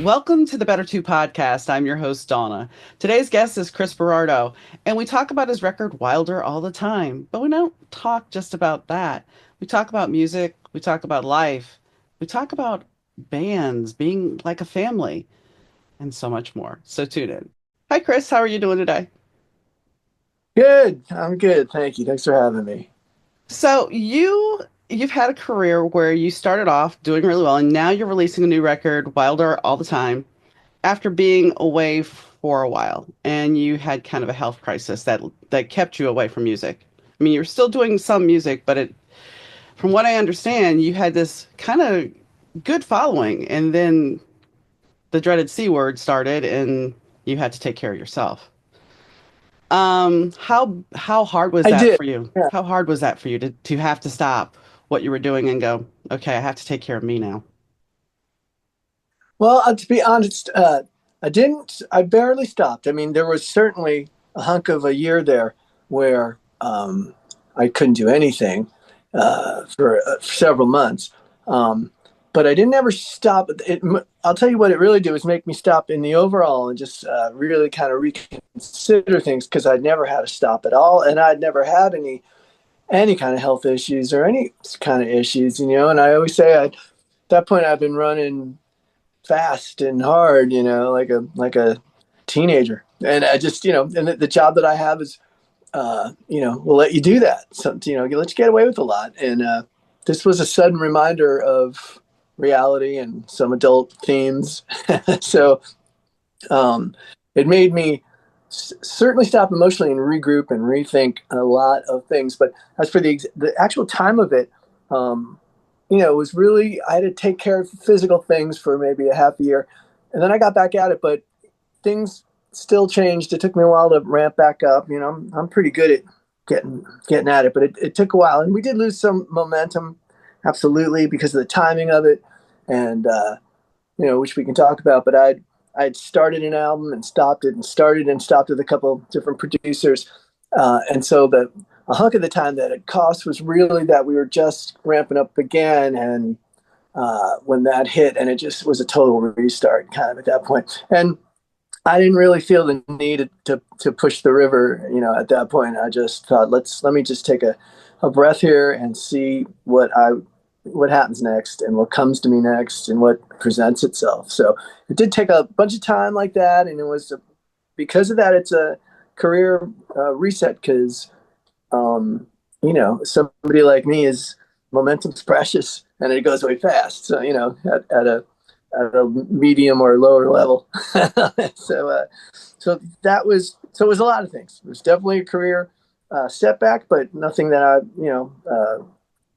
Welcome to the Better Two podcast. I'm your host, Donna. Today's guest is Chris Berardo, and we talk about his record Wilder all the time. But we don't talk just about that. We talk about music, we talk about life, we talk about bands, being like a family, and so much more. So tune in. Hi, Chris. How are you doing today? Good. I'm good. Thank you. Thanks for having me. So you've had a career where you started off doing really well, and now you're releasing a new record, Wilder all the time, after being away for a while, and you had kind of a health crisis that kept you away from music. I mean, you're still doing some music, but from what I understand, you had this kind of good following, and then the dreaded C word started, and you had to take care of yourself. How hard was I that did. for you? Yeah. How hard was that for you to have to stop what you were doing and go, okay, I have to take care of me now? Well, to be honest, I didn't. I barely stopped. I mean, there was certainly a hunk of a year there where I couldn't do anything for several months. Um, but I didn't ever stop. I'll tell you what it really did was make me stop in the overall and just really kind of reconsider things because I'd never had to stop at all, and I'd never had any kind of health issues or any kind of issues, And I always say at that point I've been running fast and hard, like a teenager. And I just, and the job that I have is, will let you do that. So, let you get away with a lot. And this was a sudden reminder of reality and some adult themes. So um, it made me certainly stop emotionally and regroup and rethink a lot of things. But as for the actual time of it, it was really, I had to take care of physical things for maybe a half a year, and then I got back at it. But things still changed. It took me a while to ramp back up. I'm pretty good at getting at it, but it took a while, and we did lose some momentum, absolutely, because of the timing of it, and which we can talk about. But I'd started an album and stopped it, and started and stopped with a couple different producers, and so a hunk of the time that it cost was really that we were just ramping up again, and when that hit, and it just was a total restart, kind of at that point. And I didn't really feel the need to push the river, at that point. I just thought, let me just take a breath here and see what happens next and what comes to me next and what presents itself. So it did take a bunch of time like that. And because of that, it's a career reset because, somebody like me is momentum's precious and it goes way fast. So, at a medium or lower level. so, so it was a lot of things. It was definitely a career setback, but nothing that I,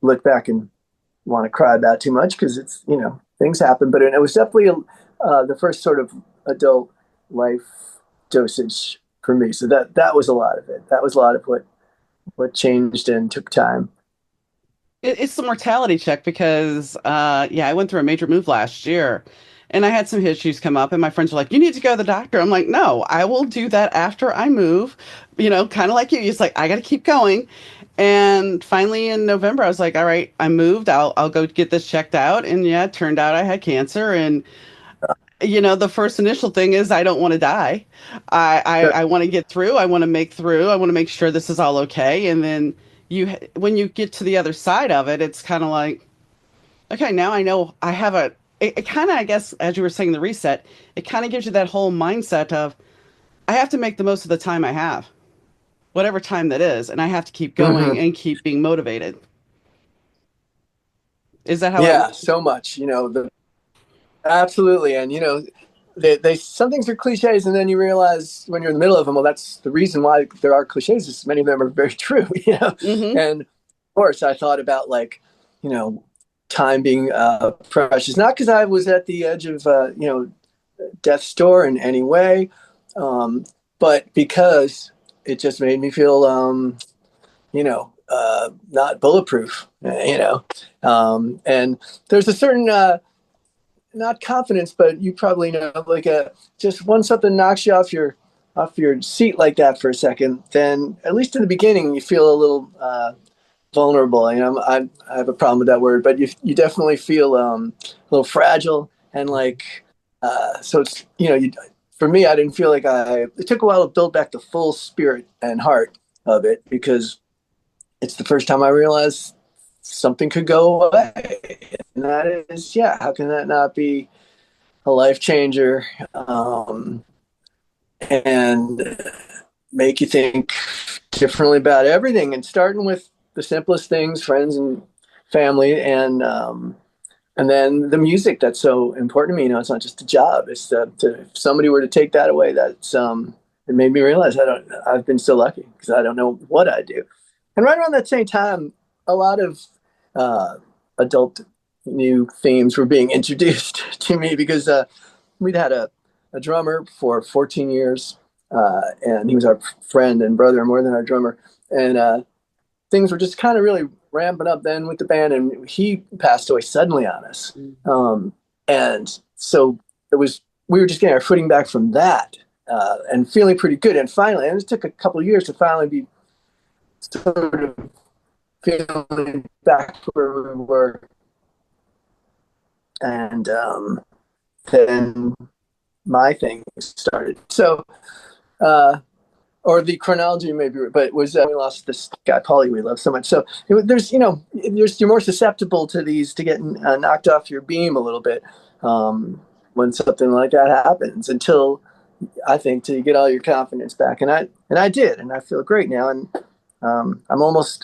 look back and want to cry about too much because it's, things happen. But it was definitely the first sort of adult life dosage for me. So that was a lot of it. That was a lot of what changed and took time. It's the mortality check because, yeah, I went through a major move last year and I had some issues come up, and my friends were like, you need to go to the doctor. I'm like, no, I will do that after I move, kind of like you. It's like, I got to keep going. And finally in November, I was like, all right, I moved. I'll go get this checked out. And yeah, it turned out I had cancer. And, the first initial thing is I don't want to die. I want to get through. I want to make through. I want to make sure this is all okay. And then when you get to the other side of it, it's kind of like, okay, now I know I have it kind of, I guess, as you were saying, the reset, it kind of gives you that whole mindset of, I have to make the most of the time I have, whatever time that is, and I have to keep going Mm-hmm. and keep being motivated. Is that how it Yeah, went? so much, absolutely. And, they some things are cliches, and then you realize when you're in the middle of them, well, that's the reason why there are cliches. Is many of them are very true, Mm-hmm. And of course, I thought about like, you know, time being precious, not because I was at the edge of, death's door in any way, um, but because it just made me feel, not bulletproof, and there's a certain not confidence, but you probably know, like just when something knocks you off your seat like that for a second, then at least in the beginning you feel a little vulnerable. I have a problem with that word, but you definitely feel a little fragile and like So it's, for me, I didn't feel like it took a while to build back the full spirit and heart of it, because it's the first time I realized something could go away. And that is, yeah, how can that not be a life changer? And make you think differently about everything, and starting with the simplest things, friends and family, and then the music that's so important to me. It's not just a job. It's if somebody were to take that away, it made me realize I've been so lucky, because I don't know what I do. And right around that same time, a lot of uh, adult new themes were being introduced to me, because we'd had a drummer for 14 years, and he was our friend and brother more than our drummer. And things were just kind of really ramping up then with the band, and he passed away suddenly on us. And so we were just getting our footing back from that, and feeling pretty good. And finally, and it took a couple of years to finally be sort of feeling back where we were. And then my thing started. So, or the chronology maybe, but it was we lost this guy Paulie we love so much. So you're more susceptible to getting knocked off your beam a little bit when something like that happens. Until I think till you get all your confidence back, and I did, and I feel great now. And I'm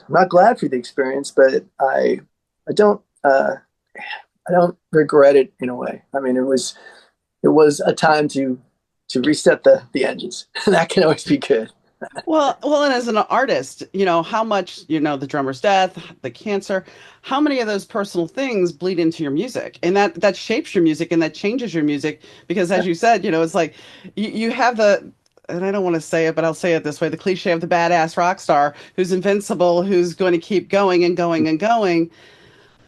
not glad for the experience, but I don't regret it in a way. I mean, it was a time to reset the engines. That can always be good. Well, and as an artist, how much, the drummer's death, the cancer, how many of those personal things bleed into your music, and that shapes your music and that changes your music. Because as you said, it's like you have and I don't want to say it, but I'll say it this way, the cliche of the badass rock star who's invincible, who's going to keep going and going and going,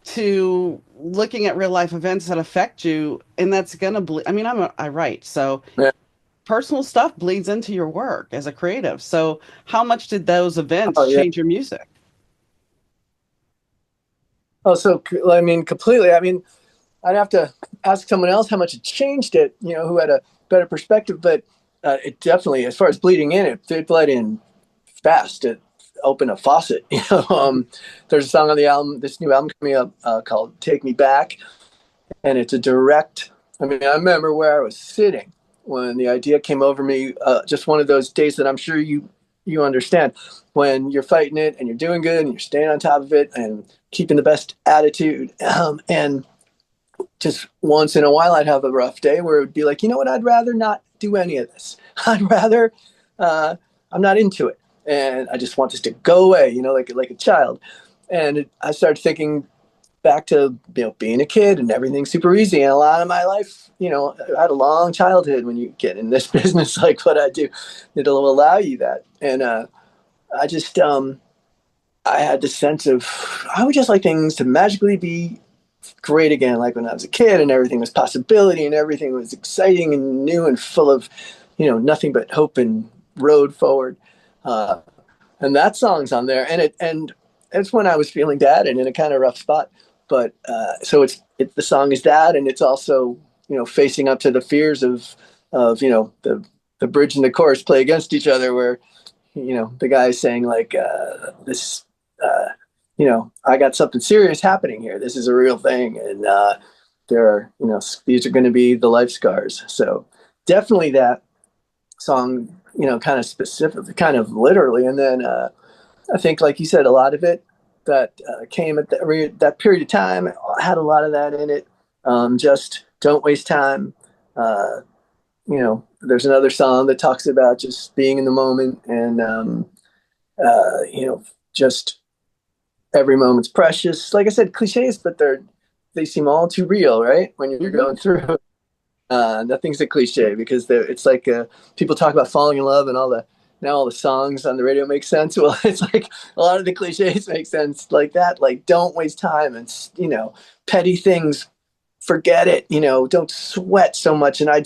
to looking at real life events that affect you, and that's gonna I mean, I write, so Yeah. personal stuff bleeds into your work as a creative. So how much did those events Oh yeah. change your music? Oh, so I mean, completely. I mean, I'd have to ask someone else how much it changed it. Who had a better perspective. But it definitely, as far as bleeding in, it bled in fast. It opened a faucet. There's a song on the album, this new album coming up, called "Take Me Back," and it's a direct. I mean, I remember where I was sitting when the idea came over me. Just one of those days that I'm sure you understand, when you're fighting it and you're doing good and you're staying on top of it and keeping the best attitude. And just once in a while, I'd have a rough day where it would be like, you know what? I'd rather not do any of this. I'd rather, I'm not into it. And I just want this to go away, like a child. And I started thinking back to being a kid and everything super easy. And a lot of my life, I had a long childhood. When you get in this business like what I do, it'll allow you that. And I just I had this sense of I would just like things to magically be great again, like when I was a kid, and everything was possibility and everything was exciting and new and full of nothing but hope and road forward. Uh, and that song's on there, and it's when I was feeling bad and in a kind of rough spot. But so the song is that, and it's also facing up to the fears of the bridge and the chorus play against each other, where the guy is saying like this I got something serious happening here. This is a real thing, and there are these are going to be the life scars. So definitely that song kind of specific, kind of literally. And then I think, like you said, a lot of it that came at that period of time had a lot of that in it. Just don't waste time. There's another song that talks about just being in the moment, and just every moment's precious. Like I said, cliches, but they seem all too real, right? When you're Mhm. going through, nothing's a cliche, because it's like people talk about falling in love, and all the songs on the radio make sense. Well, it's like a lot of the cliches make sense like that. Like, don't waste time, and petty things, forget it. Don't sweat so much. And I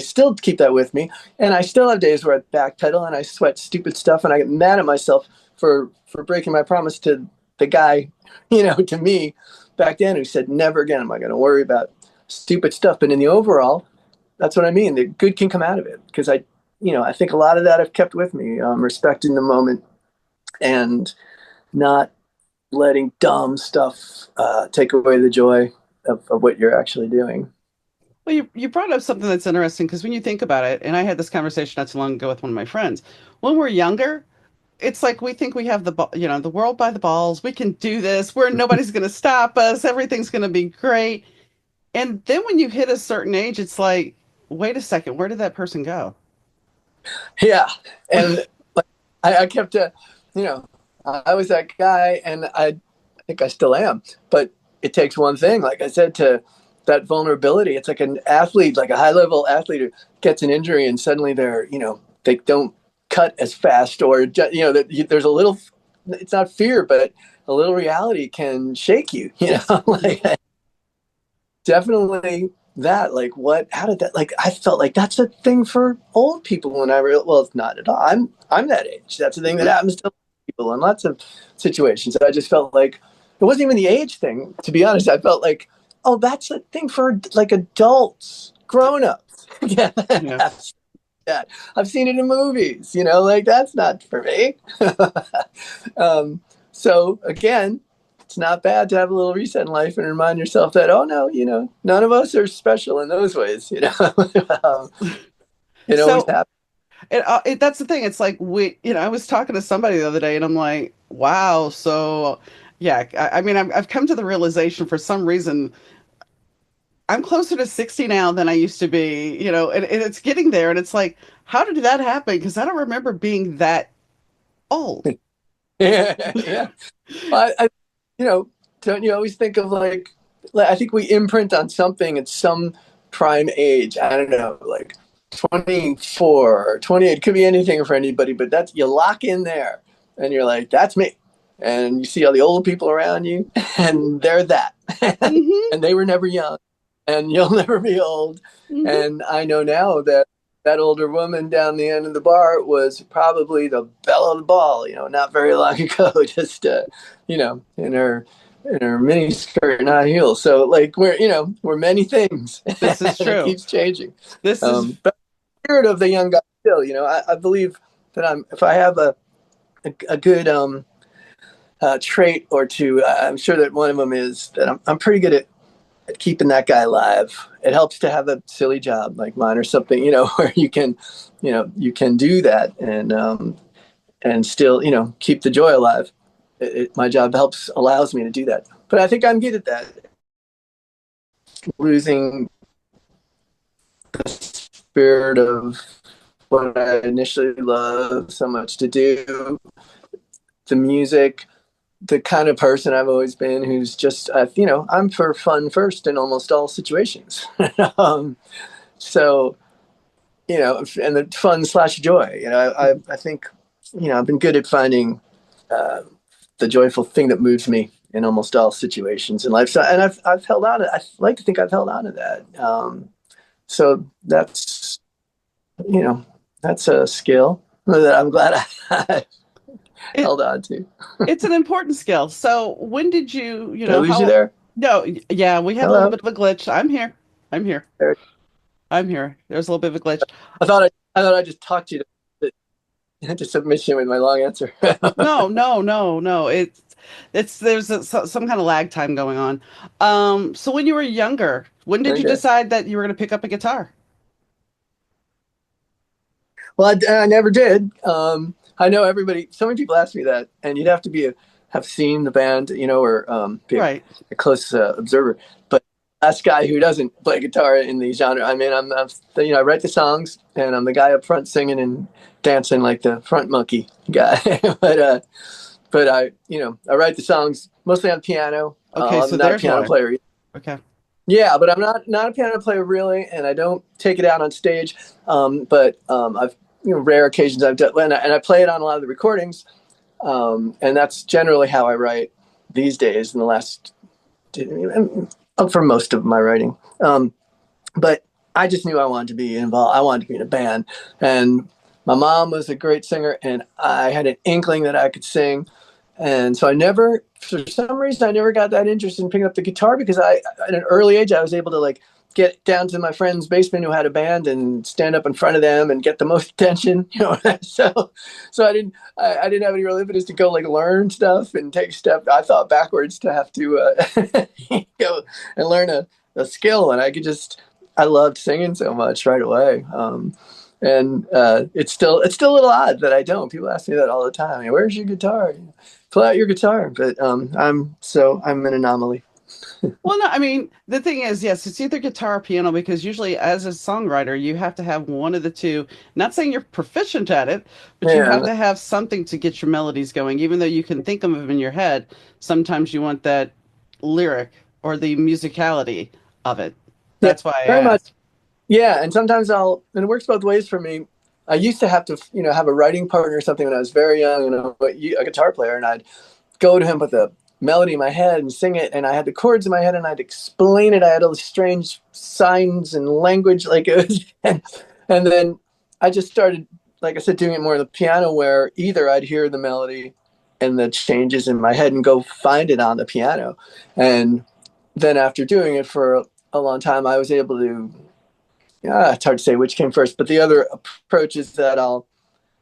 still keep that with me, and I still have days where I backpedal and I sweat stupid stuff, and I get mad at myself for breaking my promise to the guy, to me back then, who said never again am I going to worry about stupid stuff. But in the overall, that's what I mean. The good can come out of it, because I think a lot of that I've kept with me, respecting the moment and not letting dumb stuff take away the joy of what you're actually doing. Well, you brought up something that's interesting because when you think about it, and I had this conversation not too long ago with one of my friends, when we're younger, it's like we think we have the world by the balls. We can do this. Nobody's going to stop us. Everything's going to be great. And then when you hit a certain age, it's like, wait a second, where did that person go? Yeah, and like, I kept you know, I was that guy, and I think I still am. But it takes one thing, like I said, to that vulnerability. It's like an athlete, like a high level athlete who gets an injury, and suddenly they don't cut as fast, or that there's a little. It's not fear, but a little reality can shake you. Like definitely that, like, how did that, like, I felt like that's a thing for old people when well, it's not at all. I'm that age. That's the thing that happens to people in lots of situations. I just felt like it wasn't even the age thing, to be honest. I felt like, oh, that's a thing for like adults, grown-ups. Yeah. Yeah. That I've seen it in movies, like that's not for me. So again, it's not bad to have a little reset in life and remind yourself that, oh no, none of us are special in those ways. It always So happens. that's the thing. It's like I was talking to somebody the other day, and I'm like, wow. So, yeah, I mean, I've come to the realization for some reason I'm closer to 60 now than I used to be, and it's getting there. And it's like, how did that happen? Because I don't remember being that old. Yeah, yeah. You know, don't you always think of like I think we imprint on something at some prime age. I don't know, like 24 or 28. It could be anything for anybody, but that's, you lock in there and you're like, that's me. And you see all the old people around you, and they're that. Hmm. And they were never young, and you'll never be old. Hmm. And I know now that that older woman down the end of the bar was probably the belle of the ball, not very long ago, just, in her mini skirt and high heels. So like we're many things, This is and it true. keeps changing. This is But the spirit of the young guy still, I believe that if I have a good trait or two, I'm sure that one of them is that I'm pretty good at keeping that guy alive. It helps to have a silly job like mine or something, where you can do that and still, keep the joy alive. My job allows me to do that. But I think I'm good at that. Losing the spirit of what I initially loved so much to do, the music, the kind of person I've always been, who's just, I'm for fun first in almost all situations. um, so, and the fun slash joy, I think, I've been good at finding uh, the joyful thing that moves me in almost all situations in life. So, and I've held on to, I like to think I've held on to that. So you know, that's a skill that I'm glad I it. held on to. It's an important skill. So when did you, Did I lose you there? no, yeah, we had a little Hello? bit of a glitch. I'm here. I'm here. There. I'm here. There's a little bit of a glitch. I thought I just talked you to submission with my long answer. No, no, no, no. There's some kind of lag time going on. So when you were younger, when did you Okay. decide that you were going to pick up a guitar? Well, I never did. I know everybody. So many people ask me that, and you'd have to have seen the band, or be Right. a close observer. But last guy who doesn't play guitar in the genre. I mean, I write the songs, and I'm the guy up front singing and dancing like the front monkey guy. but I write the songs mostly on piano. Okay, I'm so not a there's piano why. player. Okay. Yeah, but I'm not a piano player really, and I don't take it out on stage. But I've rare occasions I've done, and I play it on a lot of the recordings, and that's generally how I write these days. In the last, for most of my writing, but I just knew I wanted to be involved. I wanted to be in a band, and my mom was a great singer, and I had an inkling that I could sing. And so for some reason, I never got that interest in picking up the guitar, because at an early age, I was able to like get down to my friend's basement who had a band and stand up in front of them and get the most attention, you know. So I didn't have any real impetus to go like learn stuff and take steps. I thought backwards to have to go and learn a skill, and I loved singing so much right away. And it's still a little odd that I don't. People ask me that all the time. Where's your guitar? Pull out your guitar. But I'm an anomaly. Well, no, I mean, the thing is, yes, it's either guitar or piano because usually as a songwriter, you have to have one of the two. Not saying you're proficient at it, but you have Yeah, to have something to get your melodies going. Even though you can think of them in your head, sometimes you want that lyric or the musicality of it. yeah, That's why I very much. asked. Yeah, and sometimes and it works both ways for me. I used to have to, have a writing partner or something when I was very young, and a guitar player, and I'd go to him with a melody in my head and sing it, and I had the chords in my head, and I'd explain it. I had all the strange signs and language, like it was, and then I just started, like I said, doing it more on the piano, where either I'd hear the melody and the changes in my head and go find it on the piano, and then after doing it for a long time, I was able to. Yeah, it's hard to say which came first, but the other approach is that I'll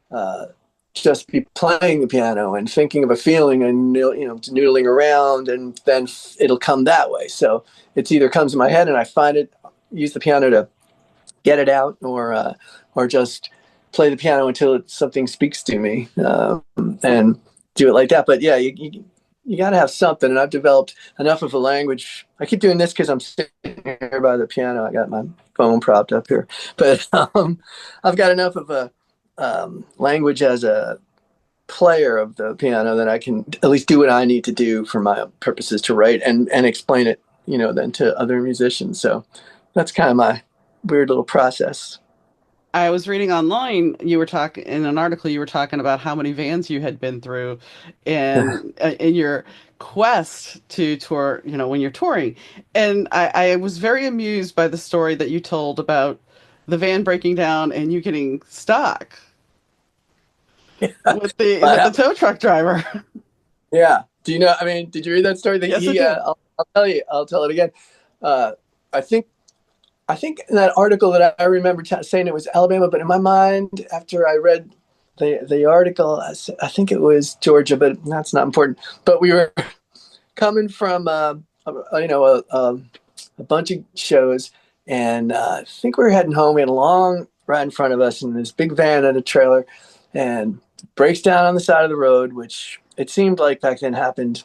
uh, just be playing the piano and thinking of a feeling and noodling around, and then it'll come that way. So it's either comes in my head and I find it, use the piano to get it out, or just play the piano until something speaks to me, and do it like that. But yeah, you got to have something, and I've developed enough of a language. I keep doing this because I'm sitting here by the piano. I got my phone propped up here, but I've got enough of a language as a player of the piano that I can at least do what I need to do for my purposes to write and explain it, then to other musicians. So that's kind of my weird little process. I was reading online, you were talking in an article, you were talking about how many vans you had been through in your quest to tour, when you're touring. And I was very amused by the story that you told about the van breaking down and you getting stuck with the But tow truck driver. yeah, do you know? I mean, did you read that story? That Yes, I did. I'll tell you. I'll tell it again. Uh, I think I think in that article that I remember saying it was Alabama, but in my mind, after I read the article, I think it was Georgia, but that's not important. But we were coming from a bunch of shows, and I think we were heading home. We had a long ride in front of us, and this big van and a trailer, and breaks down on the side of the road, which it seemed like back then happened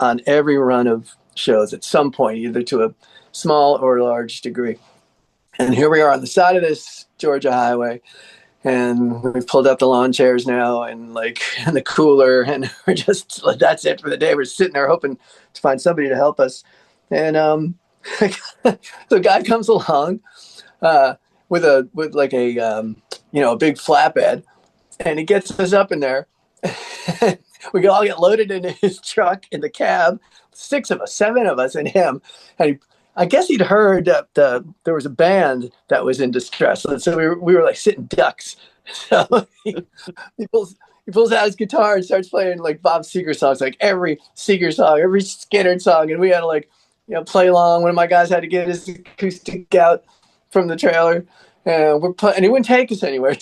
on every run of shows at some point, either to a small or large degree. And here we are on the side of this Georgia highway, and we've pulled up the lawn chairs now and the cooler, and we're just that's it for the day. We're sitting there hoping to find somebody to help us. And the guy comes along with like a big flatbed, and he gets us up in there. We all get loaded into his truck in the cab, 6 of us, 7 of us, and him. And I guess he'd heard that there was a band that was in distress, so we were like sitting ducks. So he pulls out his guitar and starts playing like Bob Seger songs, like every Seger song, every Skinner song, and we had to play along. One of my guys had to get his acoustic out from the trailer, and and he wouldn't take us anywhere.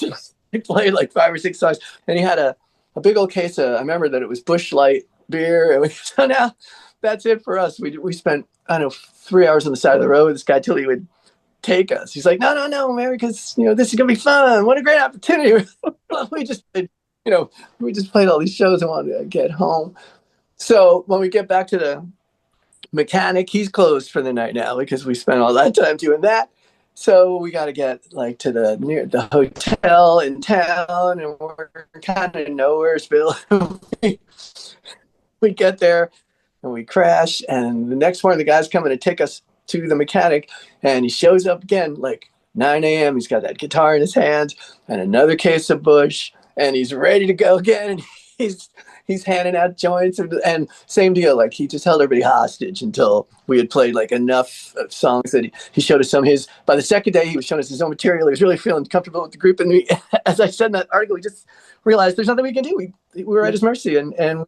He played like 5 or 6 songs, and he had a big old case of, I remember that it was Busch Light beer, and so now that's it for us. We spent, I don't know, 3 hours on the side of the road with this guy till he would take us. He's like, no, man, because this is gonna be fun. What a great opportunity. we just played all these shows and wanted to get home. So when we get back to the mechanic, he's closed for the night now because we spent all that time doing that. So we got to get to the hotel in town, and we're kind of nowhere. We get there and we crash, and the next morning the guy's coming to take us to the mechanic, and he shows up again like 9 a.m. He's got that guitar in his hands and another case of Busch, and he's ready to go again. And he's handing out joints, and same deal. Like, he just held everybody hostage until we had played enough songs that he showed us some of his. By the second day, he was showing us his own material. He was really feeling comfortable with the group. And as I said in that article, we just realized there's nothing we can do. We were at his mercy, and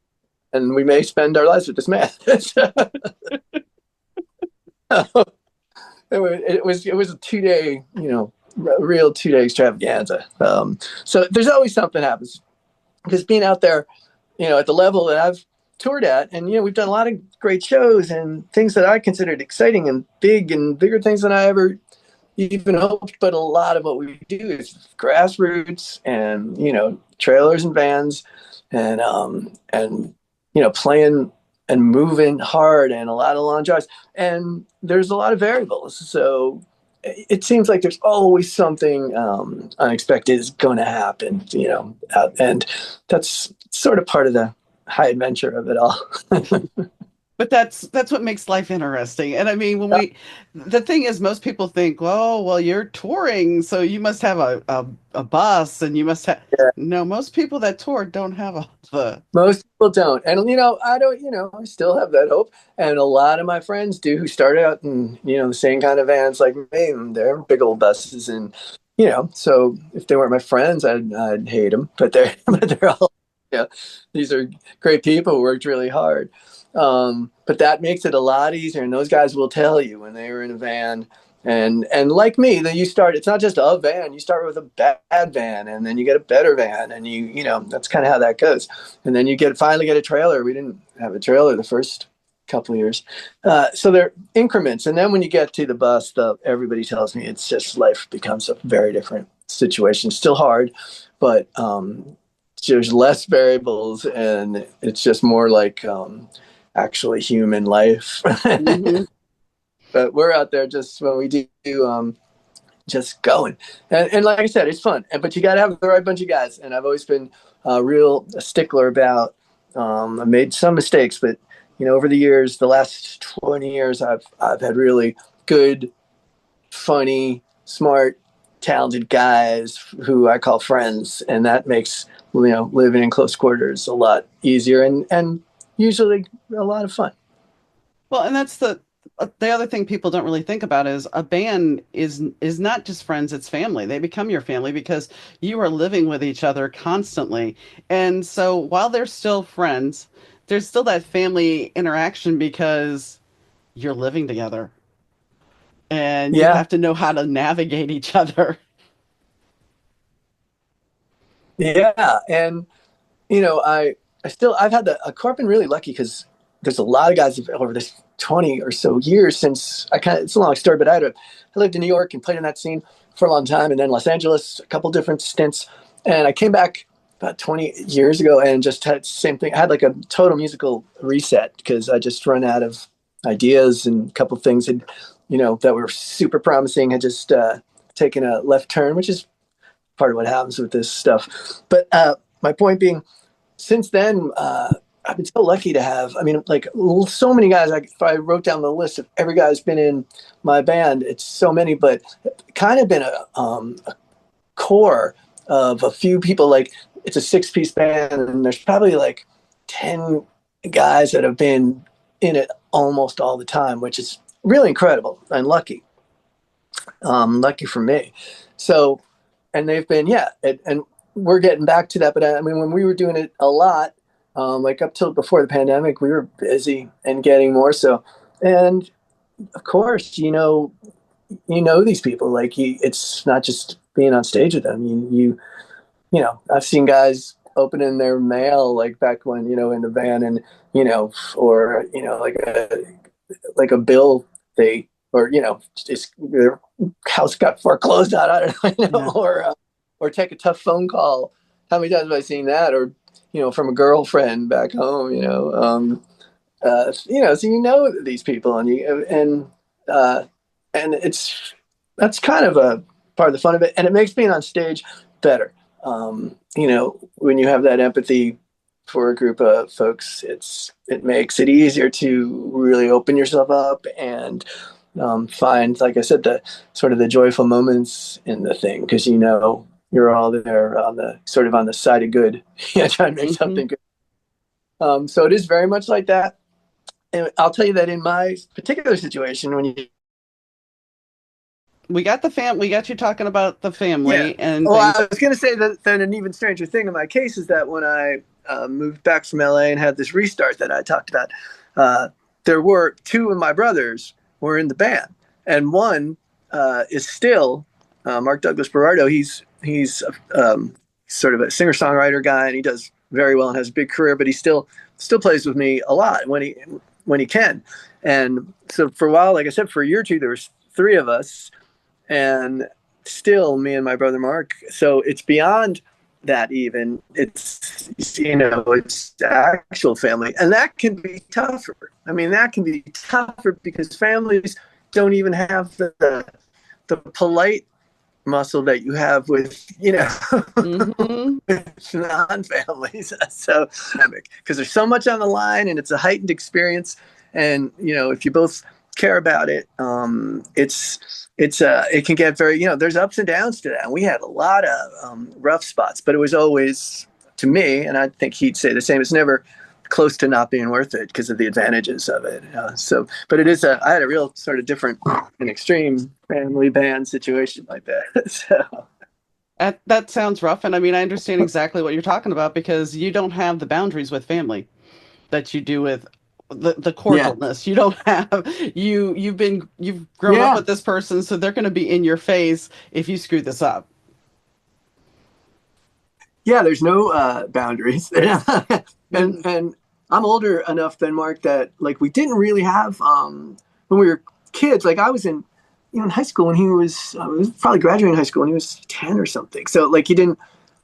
we may spend our lives with this man. it was a 2 day, real 2 day extravaganza. So there's always something happens because being out there, at the level that I've toured at, and we've done a lot of great shows and things that I considered exciting and big and bigger things than I ever even hoped. But a lot of what we do is grassroots and trailers and vans and playing and moving hard and a lot of long drives. And there's a lot of variables. So it seems like there's always something unexpected is going to happen, and that's sort of part of the high adventure of it all. But that's what makes life interesting. And I mean, the thing is, most people think, well, you're touring, so you must have a bus and you must have, Yeah. no, most people that tour don't have all the, Most people don't. And, I don't, I still have that hope. And a lot of my friends do who started out in, the same kind of vans like me. And they're big old buses. And, so if they weren't my friends, I'd hate them. But they're, but they're all, these are great people who worked really hard. But that makes it a lot easier. And those guys will tell you when they were in a van. And like me, then you start. It's not just a van. You start with a bad van, and then you get a better van, and that's kind of how that goes. And then you finally get a trailer. We didn't have a trailer the first couple of years, so they're increments. And then when you get to the bus, everybody tells me it's just life becomes a very different situation. Still hard, but there's less variables, and it's just more like actually human life. mhm. But we're out there just when we do just going, and like I said, it's fun. But you got to have the right bunch of guys. And I've always been a stickler about. I made some mistakes, but over the years, the last 20 years, I've had really good, funny, smart, talented guys who I call friends, and that makes living in close quarters a lot easier and usually a lot of fun. Well, and that's the other thing people don't really think about is a band is not just friends, it's family. They become your family because you are living with each other constantly. And so while they're still friends, there's still that family interaction because you're living together and you Yeah, have to know how to navigate each other. yeah, and I've had I've been really lucky because there's a lot of guys over this 20 or so years since it's a long story, but I lived in New York and played in that scene for a long time, and then Los Angeles, a couple different stints. And I came back about 20 years ago and just had the same thing. I had like a total musical reset because I just run out of ideas, and a couple things that were super promising had just taken a left turn, which is part of what happens with this stuff. But my point being, since then, I've been so lucky to have. I mean, like so many guys. If I wrote down the list of every guy who's been in my band, it's so many. But kind of been a core of a few people. Like it's a 6-piece band, and there's probably like 10 guys that have been in it almost all the time, which is really incredible and lucky. Lucky for me. So, and they've been, yeah, and we're getting back to that. But I mean, when we were doing it a lot, like up till before the pandemic, we were busy and getting more so. And of course, these people. Like it's not just being on stage with them. I've seen guys opening their mail like back when in the van, and or like a bill they or just their house got foreclosed on. I don't know, Yeah. or take a tough phone call. How many times have I seen that? Or from a girlfriend back home. So these people, uh, and that's kind of a part of the fun of it, and it makes being on stage better. When you have that empathy for a group of folks, it makes it easier to really open yourself up and find, like I said, the sort of the joyful moments in the thing because you're all there on the sort of on the side of good, trying to make hmm something good. So it is very much like that. And I'll tell you that in my particular situation, when you We got you talking about the yeah. family and Well, things. I was going to say that an even stranger thing in my case is that when I moved back from LA and had this restart that I talked about, there were two of my brothers were in the band, and one is still Mark Douglas Berardo. He's sort of a singer songwriter guy, and he does very well and has a big career. But he still plays with me a lot when he can. And so for a while, like I said, for a year or two, there was three of us, and still me and my brother Mark. So it's beyond that even. It's, it's actual family. And that can be tougher. I mean, that can be tougher because families don't even have the polite muscle that you have with, Mm-hmm. with non-families. So, because there's so much on the line and it's a heightened experience. And, if you both care about it, it can get very, there's ups and downs to that. And we had a lot of rough spots, but it was always, to me, and I think he'd say the same, it's never close to not being worth it because of the advantages of it. But I had a real sort of different and extreme family band situation like that. So. That sounds rough. And I mean, I understand exactly what you're talking about because you don't have the boundaries with family that you do with the Yeah. cordialness. You don't have you've grown up Yeah. with this person, so they're going to be in your face if you screw this up. Yeah, there's no boundaries. Mm. And I'm older enough than Mark that like we didn't really have when we were kids. Like I was in high school when he was probably graduating high school when he was 10 or something. So like he didn't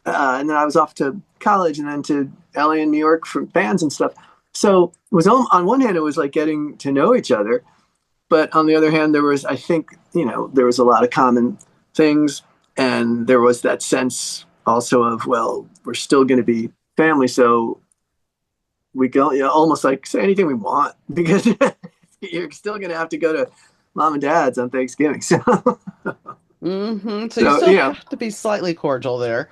and then I was off to college and then to LA and New York for bands and stuff. So it was on one hand it was like getting to know each other, but on the other hand there was, I think, there was a lot of common things, and there was that sense also of, well, we're still going to be family, so we go, almost like say anything we want because you're still going to have to go to mom and dad's on Thanksgiving. So, Hmm. So you so still have to be slightly cordial there.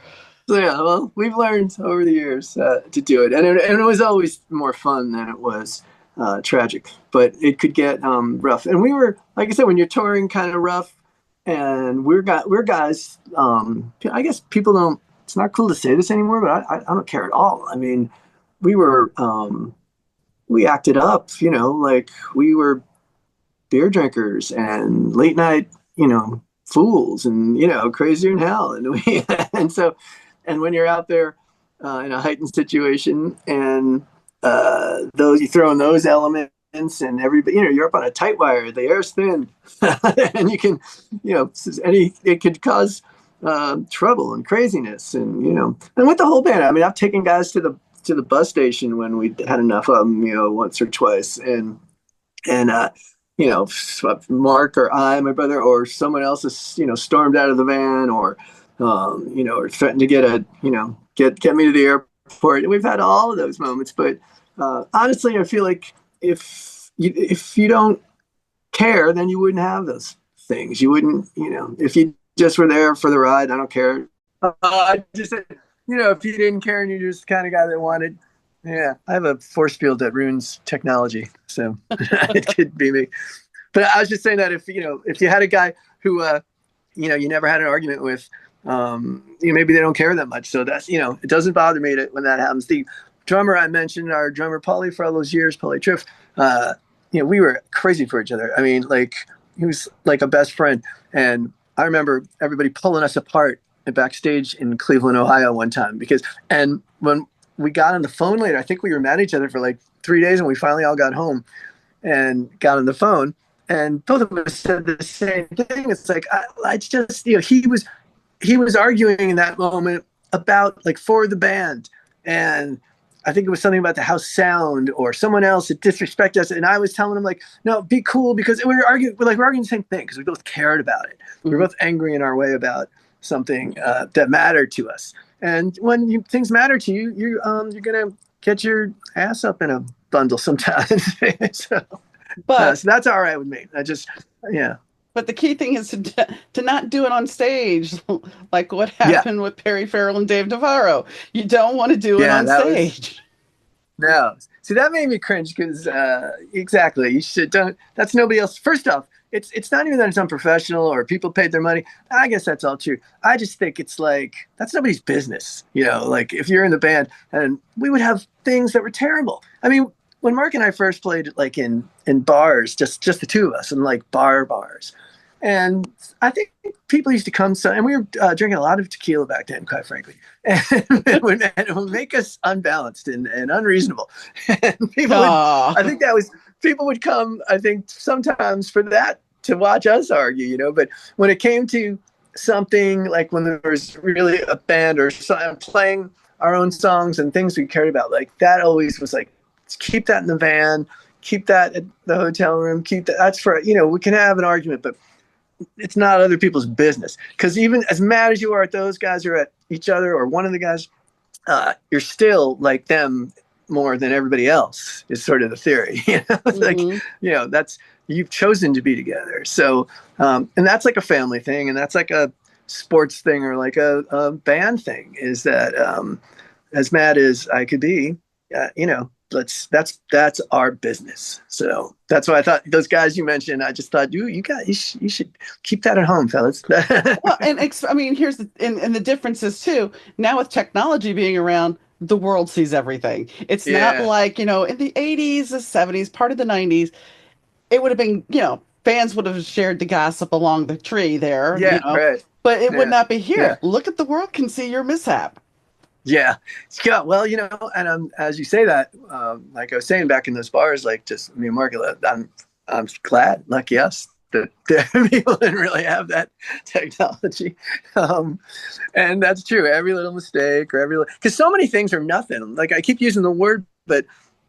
so yeah, well, we've learned over the years to do it, and it was always more fun than it was tragic. But it could get rough, and we were, like I said, when you're touring, kind of rough, and we're guys. I guess people don't. It's not cool to say this anymore, but I don't care at all. I mean, we were we acted up, like we were beer drinkers and late night, fools, and crazier than hell, and we and so. And when you're out there in a heightened situation, and those you throw in those elements, and everybody, you're up on a tight wire, the air's thin, and you can, it could cause trouble and craziness, and and with the whole band. I mean, I've taken guys to the bus station when we had enough of them, once or twice, and Mark or my brother, or someone else has, stormed out of the van, or threatened to get me to the airport. And we've had all of those moments. But honestly, I feel like if you don't care, then you wouldn't have those things. You wouldn't, if you just were there for the ride, I don't care. I just, if you didn't care and you're just the kind of guy that wanted, yeah, I have a force field that ruins technology, so it could be me. But I was just saying that if you had a guy who you never had an argument with, maybe they don't care that much. So that's it doesn't bother me when that happens. The drummer I mentioned, our drummer Paulie, for all those years, Paulie Triff, we were crazy for each other. I mean, like he was like a best friend, and I remember everybody pulling us apart backstage in Cleveland, Ohio, one time and when we got on the phone later, I think we were mad at each other for like 3 days, and we finally all got home and got on the phone, and both of us said the same thing. It's like I just he was arguing in that moment about like for the band, and I think it was something about the house sound or someone else that disrespected us, and I was telling him like, no, be cool, because we were arguing the same thing because we both cared about it. We were both angry in our way about something that mattered to us. And when things matter to you, you're gonna get your ass up in a bundle sometimes. so But that's all right with me. I just, yeah. but the key thing is to not do it on stage, like what Yeah. happened with Perry Farrell and Dave Navarro. You don't want to do it Yeah, on that was, stage. no. See, that made me cringe because exactly, you should don't. That's nobody else. First off, it's not even that it's unprofessional or people paid their money. I guess that's all true. I just think it's like that's nobody's business. Like if you're in the band, and we would have things that were terrible. I mean, when Mark and I first played like in bars, just the two of us, and like bars, and I think people used to come. So, and we were drinking a lot of tequila back then, quite frankly, and it would make us unbalanced and unreasonable. And people would, Oh, I think that was people would come. I think sometimes for that to watch us argue, But when it came to something like when there was really a band or playing our own songs and things we cared about, like that always was like, keep that in the van, keep that at the hotel room, keep that. That's for, we can have an argument, but it's not other people's business. Because even as mad as you are at those guys or at each other or one of the guys, you're still like them more than everybody else is sort of the theory. Like, hmm. that's, you've chosen to be together. So, and that's like a family thing, and that's like a sports thing or like a band thing, is that as mad as I could be, that's our business. So that's why I thought those guys you mentioned, I just thought you should keep that at home, fellas. Well, and I mean, here's and the differences too. Now with technology being around, the world sees everything. It's not Yeah, like, in the 80s, the 70s, part of the 90s, it would have been, fans would have shared the gossip along the tree there, yeah, right. but it would Yeah, not be yeah. here. Look at the world can see your mishap. Yeah, yeah. Well, and as you say that, like I was saying back in those bars, like just me and Mark, I'm glad, lucky us, that people didn't really have that technology, and that's true. Every little mistake or because so many things are nothing. Like I keep using the word, but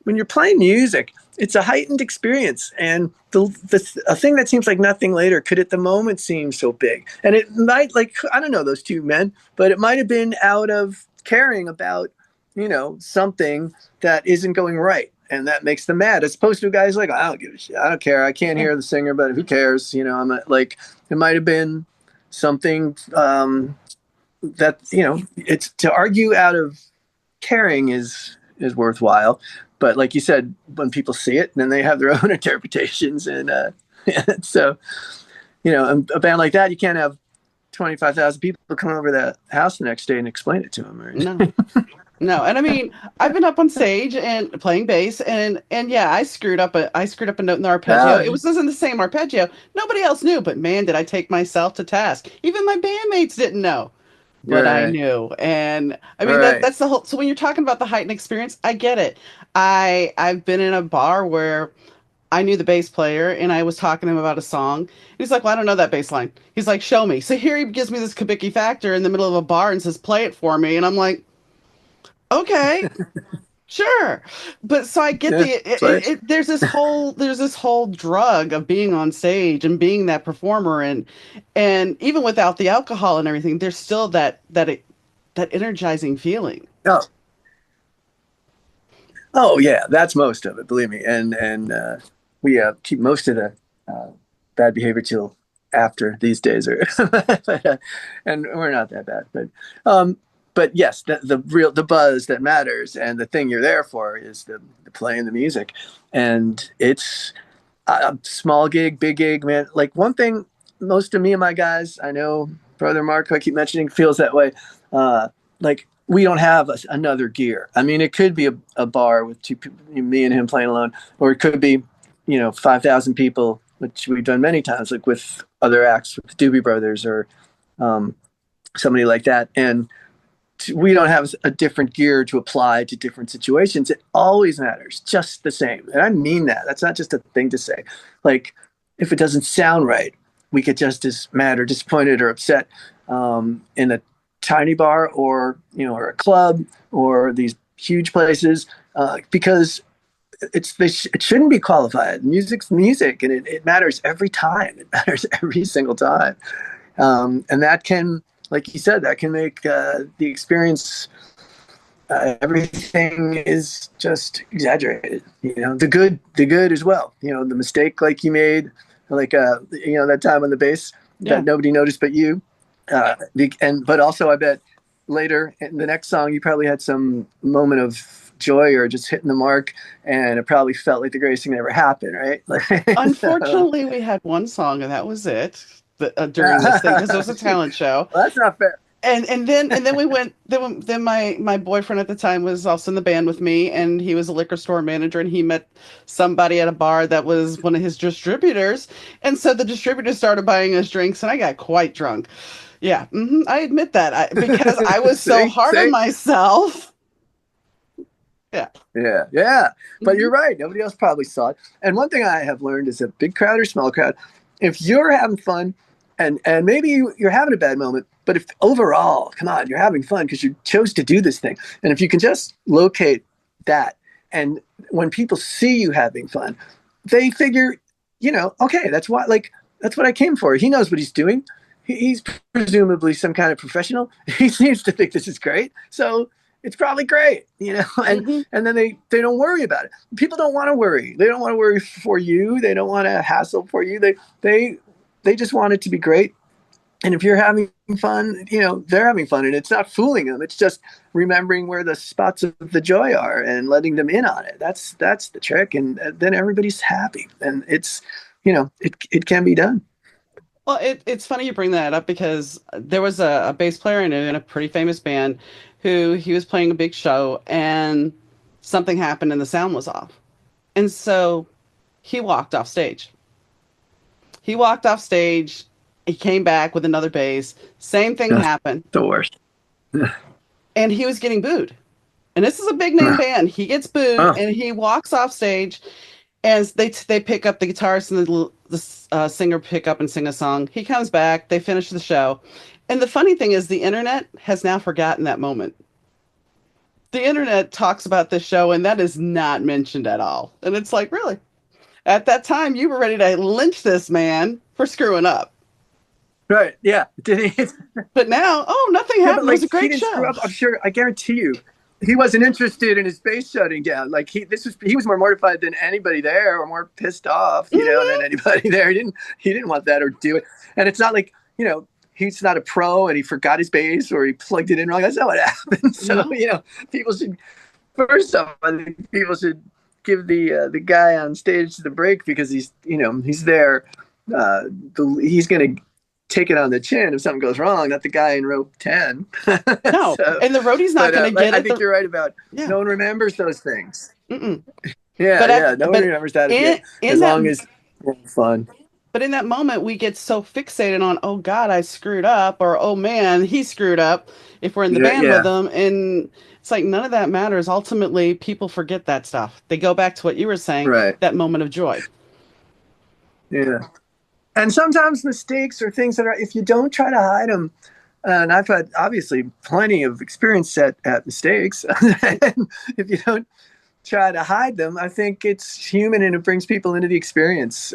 when you're playing music, it's a heightened experience, and a thing that seems like nothing later could at the moment seem so big. And it might, like, I don't know those two men, but it might have been out of caring about, something that isn't going right. And that makes them mad, as opposed to guys like, I don't give a shit. I don't care. I can't Yeah. hear the singer, but who cares? I'm like, it might have been something that, it's to argue out of caring is worthwhile. But like you said, when people see it, then they have their own interpretations. And so, a band like that, you can't have 25,000 people come over the house the next day and explain it to them. Right? No. No, and I mean, I've been up on stage and playing bass, and yeah, I screwed up a note in the arpeggio. Oh, It wasn't the same arpeggio. Nobody else knew, but man, did I take myself to task. Even my bandmates didn't know, but I right, knew. And I mean right. that's the whole. So when you're talking about the heightened experience, I get it. I've been in a bar where I knew the bass player and I was talking to him about a song. He's like, "Well, I don't know that bass line." He's like, "Show me." So here he gives me this Kabiki Factor in the middle of a bar and says, "Play it for me," and I'm like, "Okay." Sure. But so I get Yeah, play. there's this whole drug of being on stage and being that performer, and even without the alcohol and everything, there's still that energizing feeling. Oh, oh yeah, that's most of it. Believe me, and we keep most of the uh, bad behavior till after these days, or and we're not that bad, but yes, the buzz that matters and the thing you're there for is the playing the music, and it's a small gig, big gig, man. Like one thing, most of me and my guys, I know, brother Mark, who I keep mentioning, feels that way. Like we don't have another gear. I mean, it could be a bar with two people, me and him playing alone, or it could be, 5,000 people, which we've done many times, like with other acts, with the Doobie Brothers or um, somebody like that. And we don't have a different gear to apply to different situations. It always matters just the same. And I mean that. That's not just a thing to say. Like, if it doesn't sound right, we get just as mad or disappointed or upset in a tiny bar or a club or these huge places because it shouldn't be qualified. Music's music, and it matters every time. It matters every single time. And that can, like you said, that can make the experience. Everything is just exaggerated. The good as well. The mistake like you made, like that time on the bass Yeah. that nobody noticed but you. But also I bet later in the next song you probably had some moment of joy or just hitting the mark, and it probably felt like the greatest thing that ever happened, right? So, Unfortunately, we had one song and that was it, during this thing because it was a talent show. well, that's not fair. And then we went then my boyfriend at the time was also in the band with me, and he was a liquor store manager, and he met somebody at a bar that was one of his distributors, and so the distributor started buying us drinks, and I got quite drunk. Yeah, I admit that because I was so See, hard on see, myself. Yeah. yeah, yeah. But hmm you're right. Nobody else probably saw it. And one thing I have learned is a big crowd or small crowd, if you're having fun, and maybe you're having a bad moment, but if overall, come on, you're having fun because you chose to do this thing, and if you can just locate that, and when people see you having fun, they figure, okay, that's why, like, that's what I came for. He knows what he's doing. He's presumably some kind of professional. He seems to think this is great. So it's probably great, and hmm then they don't worry about it. People don't want to worry. They don't want to worry for you. They don't want to hassle for you. They just want it to be great. And if you're having fun, they're having fun, and it's not fooling them. It's just remembering where the spots of the joy are and letting them in on it. That's the trick, and then everybody's happy, and it can be done. Well, it's funny you bring that up because there was a bass player I knew in a pretty famous band who he was playing a big show and something happened and the sound was off. And so he walked off stage. He walked off stage. He came back with another bass. Same thing That's happened. the worst. And he was getting booed. And this is a big name band. He gets booed Oh, and he walks off stage and they pick up the guitarist and the singer pick up and sing a song. He comes back. They finish the show. And the funny thing is the internet has now forgotten that moment. The internet talks about this show and that is not mentioned at all. And it's like, really? At that time, you were ready to lynch this man for screwing up. right. Yeah. Did he? But now, oh, nothing Yeah, but happened. It was like a he great didn't screw show. up. I'm sure. I guarantee you, he wasn't interested in his bass shutting down. Like he was more mortified than anybody there, or more pissed off, than hmm anybody there. He didn't want that or do it. And it's not like he's not a pro and he forgot his bass or he plugged it in wrong. That's not what happened. So No. people should first off, I think people should give the guy on stage the break because he's there. He's going to take it on the chin if something goes wrong, not the guy in row 10. No. So, And the roadie's not but going to get I it. think you're right about Yeah. no one remembers those things. Mm-mm. Yeah, But yeah, no one but remembers that in as that long as it's fun. but in that moment we get so fixated on, oh God, I screwed up, or oh man, he screwed up if we're in the Yeah, band with yeah, them. And it's like none of that matters. Ultimately, people forget that stuff. They go back to what you were saying, right. that moment of joy. Yeah. And sometimes mistakes are things that are, if you don't try to hide them, and I've had obviously plenty of experience at mistakes. And if you don't try to hide them, I think it's human and it brings people into the experience.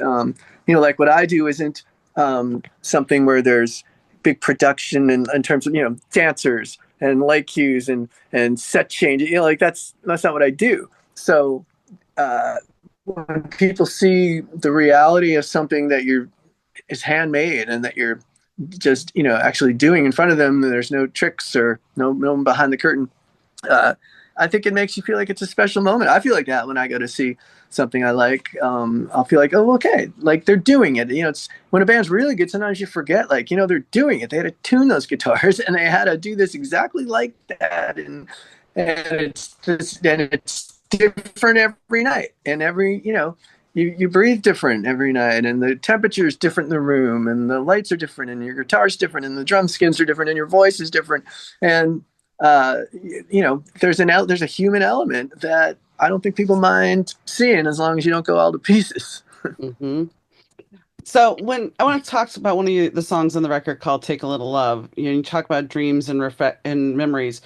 Like what I do isn't something where there's big production in terms of dancers and light cues and set changes. Like that's not what I do. So uh, when people see the reality of something that you're is handmade and that you're just actually doing in front of them, there's no tricks or no one behind the curtain. uh, I think it makes you feel like it's a special moment. I feel like that when I go to see something I like. I'll feel like, oh, okay, like they're doing it. It's when a band's really good. Sometimes you forget, like they're doing it. They had to tune those guitars, and they had to do this exactly like that, and it's different every night, and every you breathe different every night, and the temperature is different in the room, and the lights are different, and your guitar's different, and the drum skins are different, and your voice is different, and there's a human element that I don't think people mind seeing as long as you don't go all to pieces. hmm So when I want to talk about one of the songs on the record called "Take a Little Love," you talk about dreams and memories,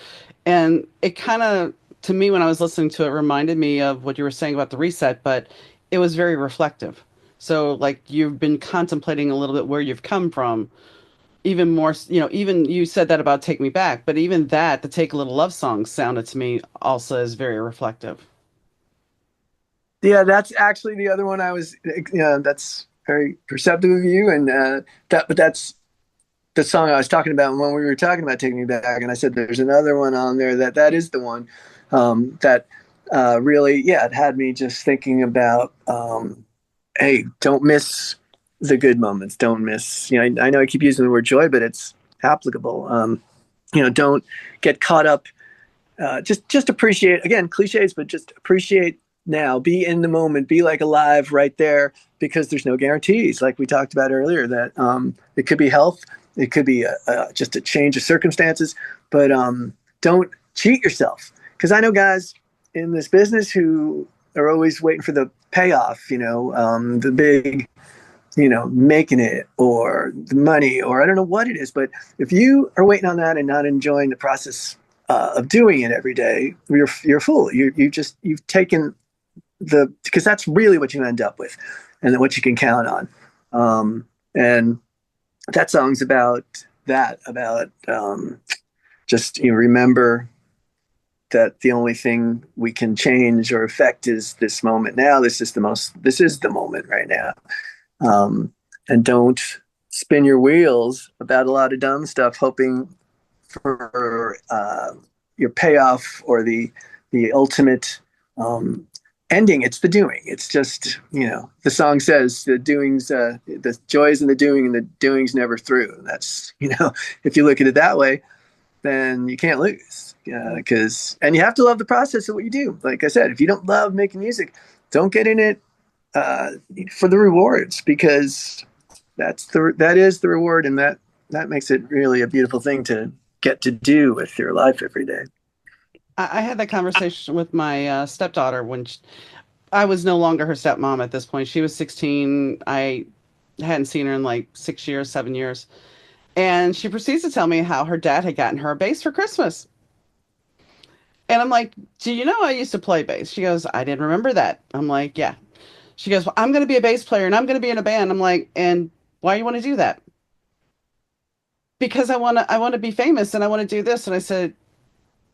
and it kind of, to me, when I was listening to it, reminded me of what you were saying about the reset, but it was very reflective. So like you've been contemplating a little bit where you've come from, even more, even you said that about "Take Me Back," but even that, the "Take a Little Love" song sounded to me also as very reflective. Yeah, that's actually the other one I was. That's very perceptive of you, and but that's the song I was talking about when we were talking about "Take Me Back," and I said there's another one on there that is the one that really, yeah, it had me just thinking about, hey, don't miss the good moments. Don't miss. I know I keep using the word joy, but it's applicable. don't get caught up. Just appreciate, again, cliches, but just appreciate now. Be in the moment. Be like alive right there, because there's no guarantees. Like we talked about earlier, that it could be health, it could be just a change of circumstances, but don't cheat yourself. Because I know guys in this business who are always waiting for the payoff. The big, making it, or the money, or I don't know what it is. But if you are waiting on that and not enjoying the process of doing it every day, you're a fool. You've taken because that's really what you end up with, and then what you can count on. And that song's about that, about just remember that the only thing we can change or affect is this moment now. This is the moment right now. And don't spin your wheels about a lot of dumb stuff, hoping for your payoff or the ultimate ending. It's the doing. It's just, the song says the doings, the joys in the doing, and the doing's never through. And that's, if you look at it that way, then you can't lose. And you have to love the process of what you do. Like I said, if you don't love making music, don't get in it for the rewards, because that is the reward, and that makes it really a beautiful thing to get to do with your life every day. I had that conversation with my stepdaughter when I was no longer her stepmom at this point. She was 16. I hadn't seen her in like 6 years, 7 years. And she proceeds to tell me how her dad had gotten her a bass for Christmas. And I'm like, do you know I used to play bass? She goes, I didn't remember that. I'm like, yeah. She goes, well, I'm going to be a bass player and I'm going to be in a band. I'm like, and why you want to do that? Because I want to be famous and I want to do this. And I said,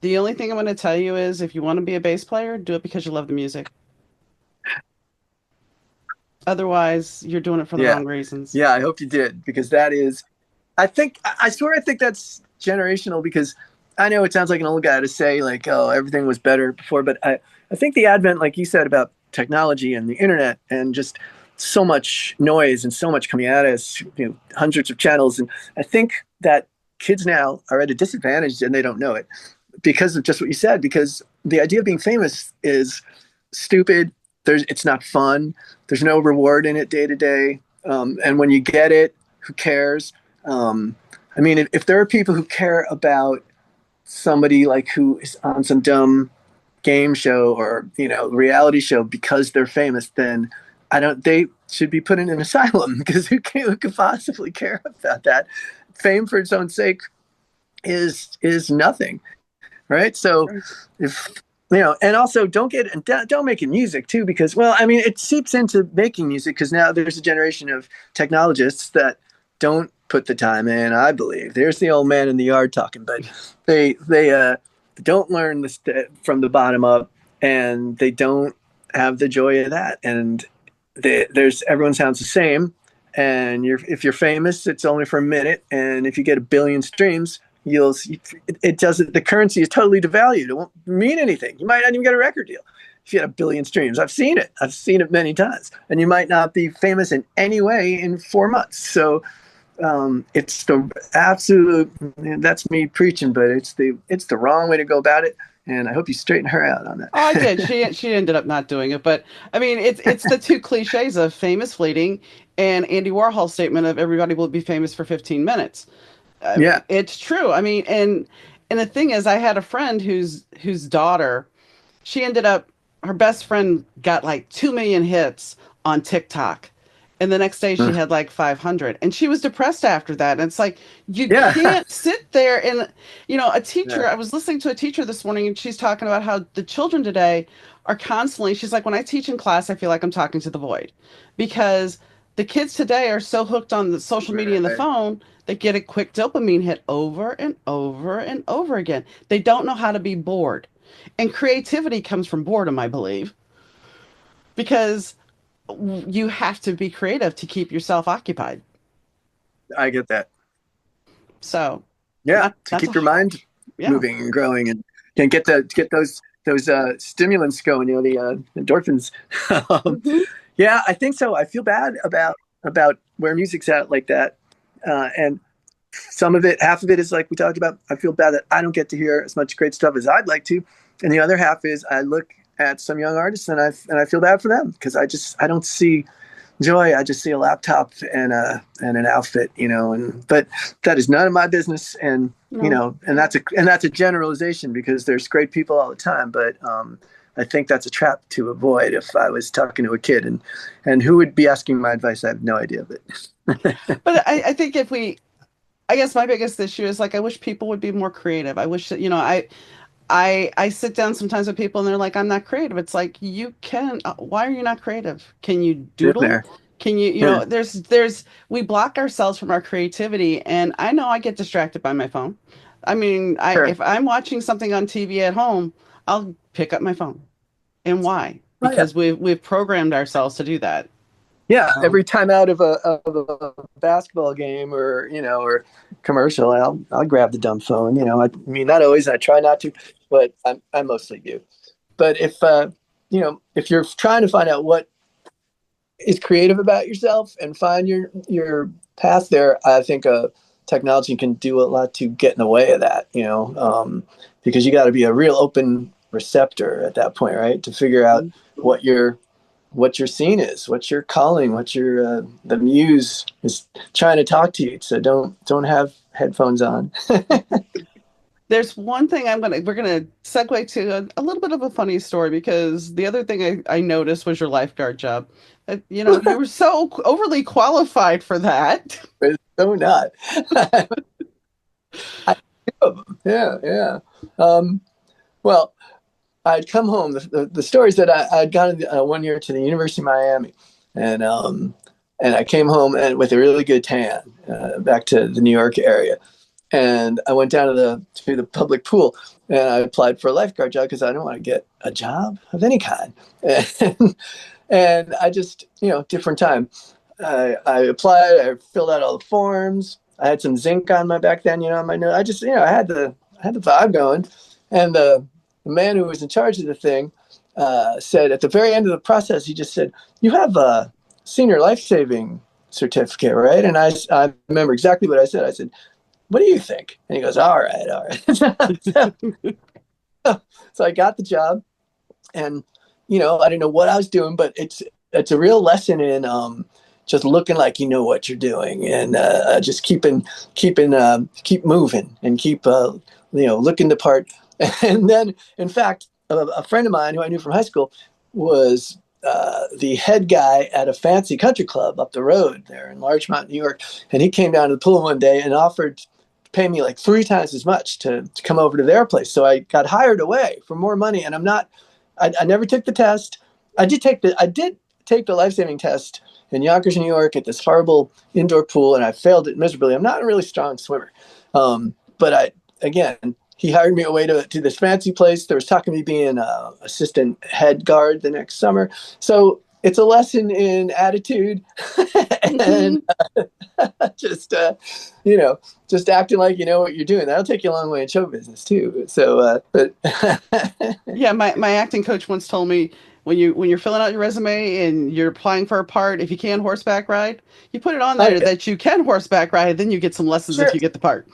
the only thing I'm going to tell you is if you want to be a bass player, do it because you love the music. Otherwise, you're doing it for the Yeah. wrong reasons. Yeah, I hope you did, because that is, I swear, I think that's generational, because I know it sounds like an old guy to say, like, oh, everything was better before, but I think the advent, like you said, about technology and the internet, and just so much noise and so much coming at us, hundreds of channels. And I think that kids now are at a disadvantage, and they don't know it, because of just what you said, because the idea of being famous is stupid. It's not fun. There's no reward in it day to day. And when you get it, who cares? I mean, if there are people who care about somebody like who is on some dumb game show or reality show because they're famous, then they should be put in an asylum, because who could possibly care about that? Fame for its own sake is nothing, right? So if and also don't make it music too, because, well, I mean, it seeps into making music, because now there's a generation of technologists that don't put the time in. I believe there's the old man in the yard talking, but they don't learn this from the bottom up, and they don't have the joy of that. And everyone sounds the same, and if you're famous, it's only for a minute, and if you get a billion streams, it doesn't, the currency is totally devalued. It won't mean anything. You might not even get a record deal if you had a billion streams. I've seen it many times, and you might not be famous in any way in 4 months. So it's the absolute, that's me preaching, but it's the wrong way to go about it. And I hope you straighten her out on that. Oh, I did. She ended up not doing it, but I mean, it's the two cliches of famous fleeting and Andy Warhol's statement of everybody will be famous for 15 minutes. Yeah. It's true. I mean, and the thing is, I had a friend whose daughter, she ended up, her best friend got like 2 million hits on TikTok. And the next day she had like 500. And she was depressed after that. And it's like, you Yeah. can't sit there and, a teacher, Yeah. I was listening to a teacher this morning and she's talking about how the children today are constantly, she's like, when I teach in class, I feel like I'm talking to the void because the kids today are so hooked on the social media and the Right. phone, they get a quick dopamine hit over and over and over again. They don't know how to be bored. And creativity comes from boredom, I believe, because you have to be creative to keep yourself occupied. I get that. So Yeah, that to that's a keep your mind yeah. moving and growing, and can get those stimulants going, the endorphins. Hmm. Yeah, I think so. I feel bad about where music's at like that, and Some of it, half of it is like we talked about. I feel bad that I don't get to hear as much great stuff as I'd like to, and the other half is I look at some young artists and I feel bad for them because I don't see joy. I just see a laptop and an outfit, and but that is none of my business. And No. and that's a generalization because there's great people all the time. But I think that's a trap to avoid if I was talking to a kid and who would be asking my advice. I have no idea. But But I think I guess my biggest issue is like I wish people would be more creative. I wish that, I sit down sometimes with people and they're like, I'm not creative. It's like you can. Why are you not creative? Can you been doodle? there. Can you, Yeah, we block ourselves from our creativity, and I know I get distracted by my phone. I mean, I sure. if I'm watching something on TV at home, I'll pick up my phone. And why? Oh yeah. Because we've programmed ourselves to do that. Yeah, Um, every time out of a basketball game or commercial, I'll grab the dumb phone. I mean, not always. I try not to, but I mostly do. But if you're trying to find out what is creative about yourself and find your path there, I think technology can do a lot to get in the way of that. Because you got to be a real open receptor at that point, right? To figure out what your scene is, what your calling, what your the muse is trying to talk to you. So don't have headphones on. there's one thing we're gonna segue to a little bit of a funny story because the other thing I noticed was your lifeguard job. You were so overly qualified for that. So not. I of them. Yeah, yeah. Well, I'd come home. The stories that I'd gone one year to the University of Miami, and and I came home with a really good tan back to the New York area, and I went down to the public pool and I applied for a lifeguard job because I don't want to get a job of any kind, and I just different time. I applied. I filled out all the forms. I had some zinc on my back then, on my nose. I just I had the vibe going, and the man who was in charge of the thing said at the very end of the process, he just said, "You have a senior life saving certificate, right?" And I remember exactly what I said. I said, "What do you think?" And he goes, "All right, all right." So I got the job, and I didn't know what I was doing, but it's a real lesson in just looking like you know what you're doing, and just keep moving and keep looking the part. And then, in fact, a friend of mine who I knew from high school was the head guy at a fancy country club up the road there in Larchmont, New York, and he came down to the pool one day and offered pay me like 3 times as much to come over to their place. So I got hired away for more money. And I never took the test. I did take the life saving test in Yonkers, New York at this horrible indoor pool. And I failed it miserably. I'm not a really strong swimmer. But again, he hired me away to this fancy place. There was talking of me being assistant head guard the next summer. So it's a lesson in attitude and Hmm. just you know just acting like you know what you're doing. That'll take you a long way in show business too. So but Yeah, my acting coach once told me when you're filling out your resume and you're applying for a part, if you can horseback ride, you put it on oh there yeah, that you can horseback ride, then you get some lessons if sure. you get the part.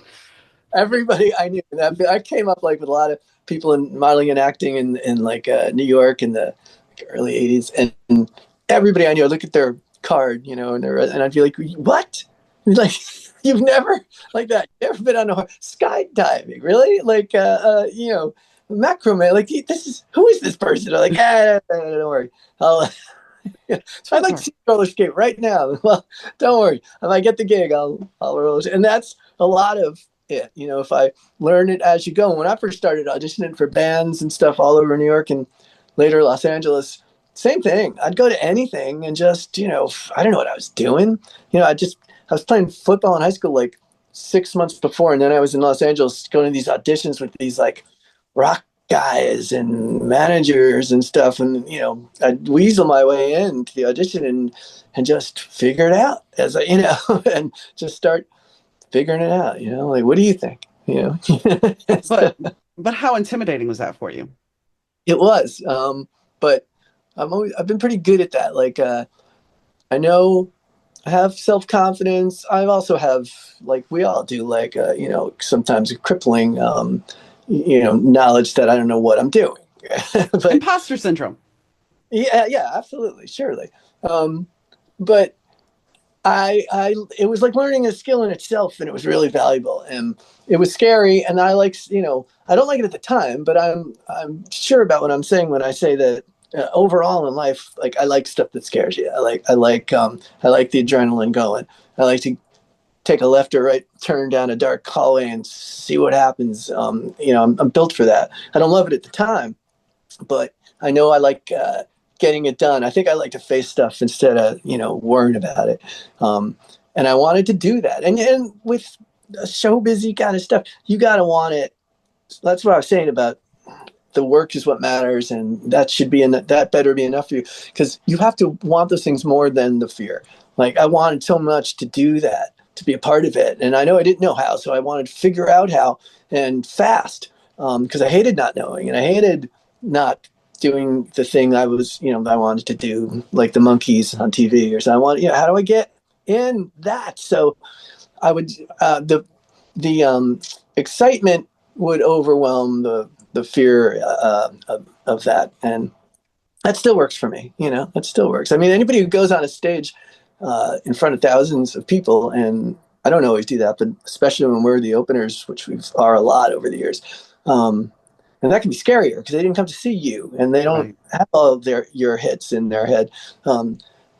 Everybody I knew, I came up like with a lot of people in modeling and acting in like New York in the early 80s, and everybody I knew, I'd look at their card, and I'd be like, what? Like, you've never like that? You've never been on a skydiving, really? Like, macrame? Like, this is who is this person? I'm like, don't worry. I'll, so I'd like to Sure. see roller skate right now. Well, don't worry. If I get the gig, I'll roller skate. And that's a lot of it. If I learn it as you go. When I first started auditioning for bands and stuff all over New York and later Los Angeles, same thing. I'd go to anything and just, I don't know what I was doing. I was playing football in high school like 6 months before, and then I was in Los Angeles going to these auditions with these like rock guys and managers and stuff, and I'd weasel my way into the audition and just figure it out as and just start figuring it out. Like, what do you think? So But but how intimidating was that for you? it was, but I've been pretty good at that. Like, I know I have self-confidence. I also have, like we all do, like, sometimes a crippling, knowledge that I don't know what I'm doing. But Imposter syndrome. yeah, yeah, absolutely, surely. Um, but it was like learning a skill in itself, and it was really valuable, and it was scary. And I don't like it at the time, but I'm sure about what I'm saying when I say that overall in life, like I like stuff that scares you. I like the adrenaline going. I like to take a left or right turn down a dark hallway and see what happens. I'm built for that. I don't love it at the time, but I know I like getting it done. I think I like to face stuff instead of worrying about it. Um, and I wanted to do that. And with show busy kind of stuff, you got to want it. That's what I was saying about the work is what matters, and that should be that better be enough for you, because you have to want those things more than the fear. Like I wanted so much to do that, to be a part of it, and I know I didn't know how, so I wanted to figure out how, and fast, because I hated not knowing, and I hated not doing the thing I wanted to do, like the monkeys on TV or so. I want, how do I get in that? So I would the excitement would overwhelm the fear of that, and that still works for me. That still works. I mean, anybody who goes on a stage in front of thousands of people, and I don't always do that, but especially when we're the openers, which we are a lot over the years, and that can be scarier because they didn't come to see you, and they don't Right. have all of your hits in their head.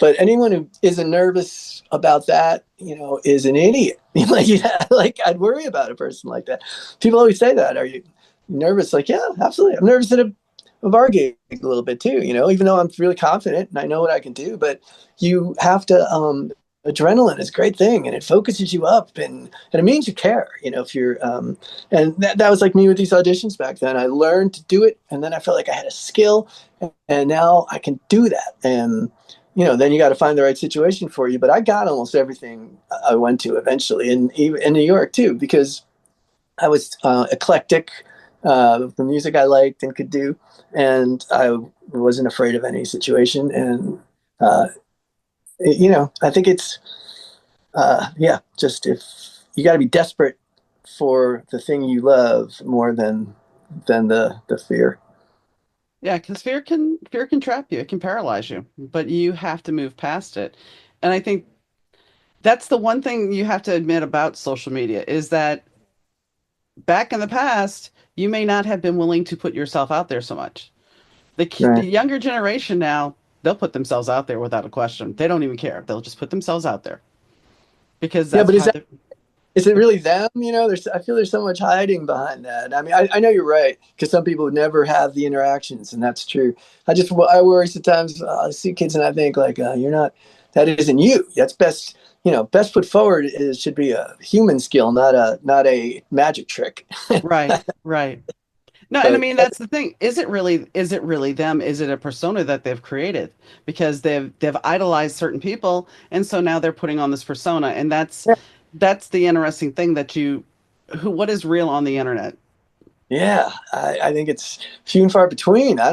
But anyone who isn't nervous about that, is an idiot. Like, yeah, like I'd worry about a person like that. People always say that. Are you nervous? Like, yeah, absolutely. I'm nervous at a bar gig a little bit too, even though I'm really confident and I know what I can do. But you have to, adrenaline is a great thing, and it focuses you up, and it means you care, if you're, and that was like me with these auditions back then. I learned to do it, and then I felt like I had a skill, and now I can do that. And, then you got to find the right situation for you. But I got almost everything I went to eventually, and even in New York too, because I was eclectic, the music I liked and could do, and I wasn't afraid of any situation. And uh, I think it's yeah, just if you got to be desperate for the thing you love more than the fear. Yeah, because fear can trap you. It can paralyze you, but you have to move past it. And I think that's the one thing you have to admit about social media is that back in the past, you may not have been willing to put yourself out there so much. The Right. younger generation now, they'll put themselves out there without a question. They don't even care. They'll just put themselves out there because Yeah, that's but how they is it really them? I feel there's so much hiding behind that. I mean, I know you're right, because some people never have the interactions, and that's true. I worry sometimes. I see kids and I think like, you're not. That isn't you. That's best. Best foot forward should be a human skill, not a magic trick. right, right. No, and I But mean that's the thing. Is it really them? Is it a persona that they've created? Because they've idolized certain people, and so now they're putting on this persona, and that's the interesting thing that what is real on the internet? yeah, I think it's few and far between. I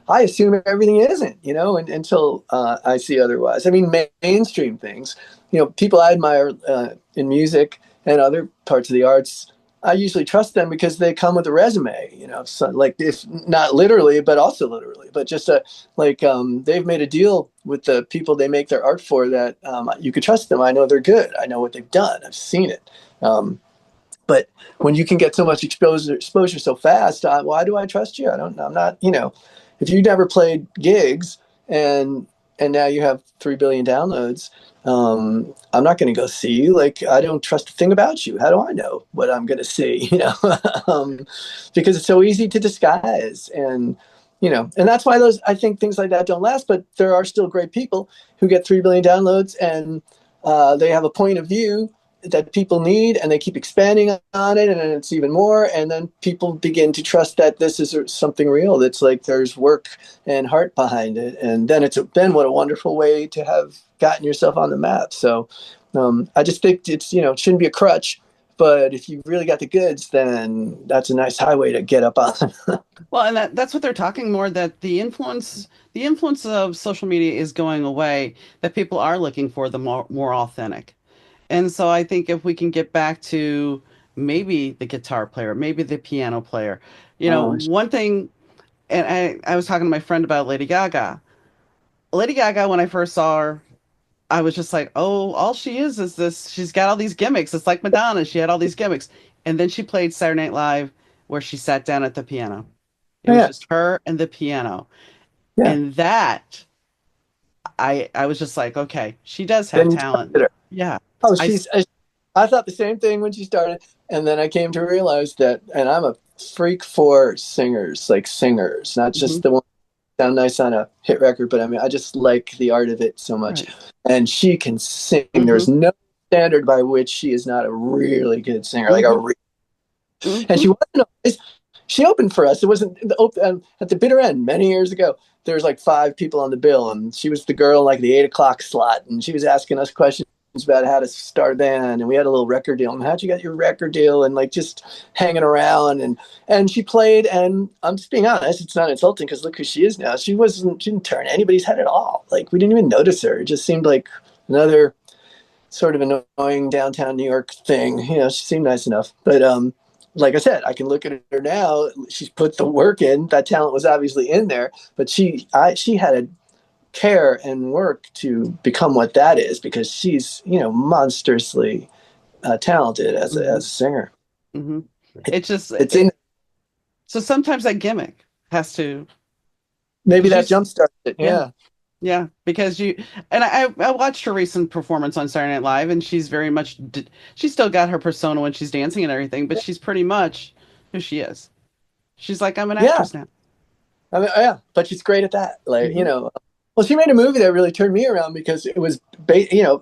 assume everything isn't, until I see otherwise. I mean, mainstream things, people I admire in music and other parts of the arts, I usually trust them because they come with a resume, so like, if not literally, but also literally, but just they've made a deal with the people they make their art for, that you could trust them. I know they're good. I know what they've done. I've seen it. But when you can get so much exposure so fast, why do I trust you? I don't. I'm not. If you never played gigs, and now you have 3 billion downloads, I'm not going to go see you. Like, I don't trust a thing about you. How do I know what I'm going to see? Because it's so easy to disguise, and that's why those, I think, things like that don't last. But there are still great people who get 3 billion downloads, and they have a point of view that people need, and they keep expanding on it, and then it's even more, and then people begin to trust that this is something real, that's like there's work and heart behind it, and then what a wonderful way to have gotten yourself on the map. So I just think it shouldn't be a crutch, But if you really got the goods, then that's a nice highway to get up on. Well, and that's what they're talking more, that the influence of social media is going away, that people are looking for the more authentic. And so I think if we can get back to maybe the guitar player, maybe the piano player, Oh, one thing, and I was talking to my friend about Lady Gaga. Lady Gaga, when I first saw her, I was just like, oh, all she is this. She's got all these gimmicks. It's like Madonna. She had all these gimmicks. And then she played Saturday Night Live where she sat down at the piano. It was yeah, just her and the piano. yeah. And that I was just like, okay, she does have Then you talent. trusted her. Yeah. Oh, I I thought the same thing when she started, and then I came to realize that, and I'm a freak for singers, like singers, not mhm, just the one that sound nice on a hit record, but I mean, I just like the art of it so much. right. And she can sing. There's Hmm. no standard by which she is not a really good singer, like Hmm. and Hmm. she wasn't always, she opened for us. It wasn't the open at the bitter end many years ago. There was like five people on the bill, and she was the girl in like the 8 o'clock slot, and she was asking us questions about how to start a band, and we had a little record deal, and how'd you get your record deal, and like just hanging around, and she played, and I'm just being honest, it's not insulting because look who she is now. She didn't turn anybody's head at all. Like we didn't even notice her. It just seemed like another sort of annoying downtown New York thing. She seemed nice enough, but like I said, I can look at her now. She's put the work in. That talent was obviously in there, but she had a care and work to become what that is because she's monstrously talented as Hmm. a singer. Hmm. It, It's just it's in so sometimes that gimmick has to, maybe because that jump started it. yeah. Yeah, Yeah, because and I watched her recent performance on Saturday Night Live, and she's very much she's still got her persona when she's dancing and everything, but she's pretty much who she is. She's like, I'm an yeah. actress now. I mean, yeah, but she's great at that. Like, Hmm. well, she made a movie that really turned me around because it was,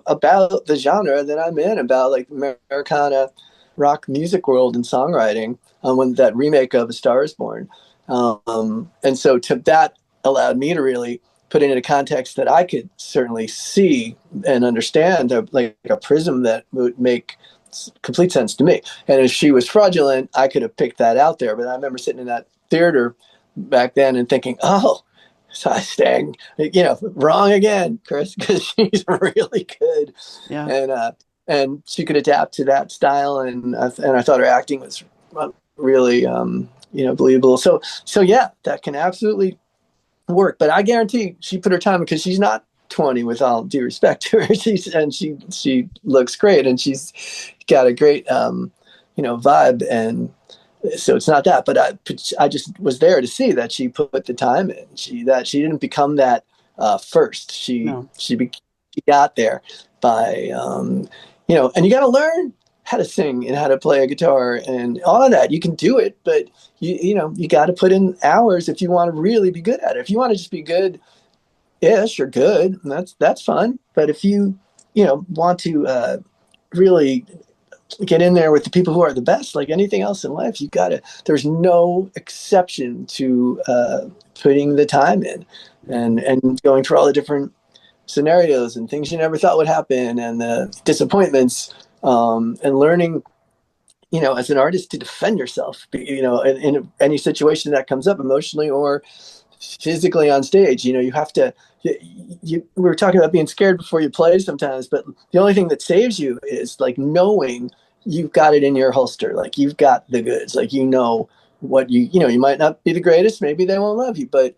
about the genre that I'm in, about like Americana rock music world and songwriting. When that remake of A Star Is Born, and so to that allowed me to really put it in a context that I could certainly see and understand, like a prism that would make complete sense to me. And if she was fraudulent, I could have picked that out there. But I remember sitting in that theater back then and thinking, oh, so I sang, wrong again, Chris, because she's really good, Yeah. and she could adapt to that style, and I thought her acting was really believable. So yeah, that can absolutely work. But I guarantee she put her time because she's not 20. With all due respect to her, she looks great, and she's got a great vibe, and so it's not that, but I just was there to see that she put the time in. She didn't become that first. No. She got there by and you got to learn how to sing and how to play a guitar and all of that. You can do it, but you got to put in hours if you want to really be good at it. If you want to just be good ish or good, that's fun. But if you want to really get in there with the people who are the best, like anything else in life, you gotta, there's no exception to putting the time in and going through all the different scenarios and things you never thought would happen and the disappointments, and learning as an artist to defend yourself, in any situation that comes up emotionally or physically on stage. You have to, we were talking about being scared before you play sometimes, but the only thing that saves you is like knowing you've got it in your holster, like you've got the goods, like what you might not be the greatest, maybe they won't love you, but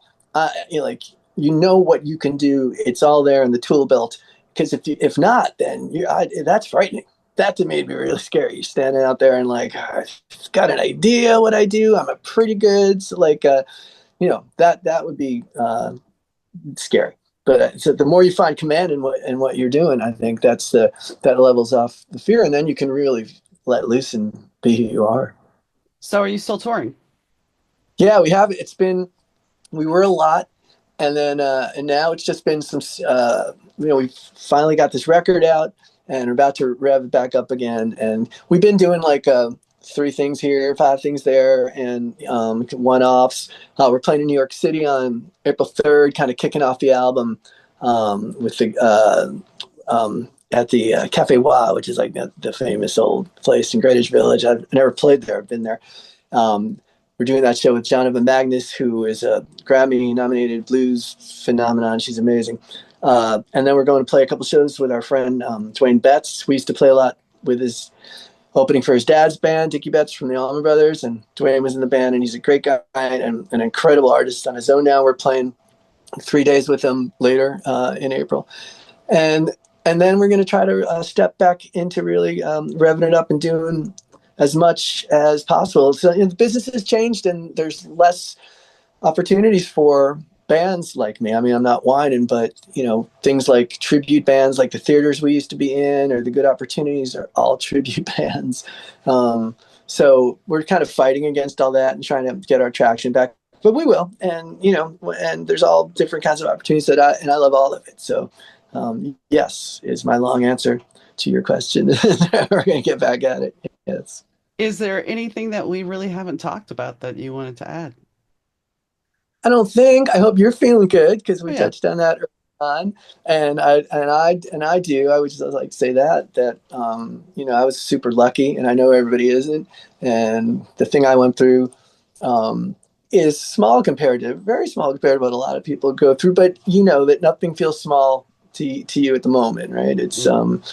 like what you can do. It's all there in the tool belt, because if not, then that's frightening. That to me would be really scary. You're standing out there and like, I've got an idea what I do. I'm a pretty good, so like that would be scary. But so the more you find command in what you're doing, I think that levels off the fear, and then you can really let loose and be who you are. So are you still touring? Yeah, we have. It's been, we were a lot, and then and now it's just been some. We finally got this record out, and we're about to rev it back up again. And we've been doing like 3 things here, 5 things there, and one-offs. We're playing in New York City on April 3rd, kind of kicking off the album with the at the Cafe Wa, which is like the famous old place in Greenwich Village. I've never played there. I've been there. Um, we're doing that show with Jonathan Magnus, who is a Grammy-nominated blues phenomenon. She's amazing. And then we're going to play a couple shows with our friend Dwayne Betts. We used to play a lot with his opening for his dad's band, Dickey Betts from the Allman Brothers, and Dwayne was in the band, and he's a great guy and an incredible artist on his own now. We're playing 3 days with him later in April, and and then we're going to try to step back into really revving it up and doing as much as possible. So the business has changed, and there's less opportunities for bands like me. I mean, I'm not whining, but things like tribute bands, like the theaters we used to be in, or the Good Opportunities, are all tribute bands. So we're kind of fighting against all that and trying to get our traction back. But we will, and there's all different kinds of opportunities and I love all of it. So yes, is my long answer to your question. We're going to get back at it. Yes. Is there anything that we really haven't talked about that you wanted to add? I don't think. I hope you're feeling good because Oh we yeah, touched on that early on, and I do. I would just like to say that I was super lucky, and I know everybody isn't. And the thing I went through um, is very small compared to what a lot of people go through. But you know that nothing feels small to you at the moment, right? It's mm,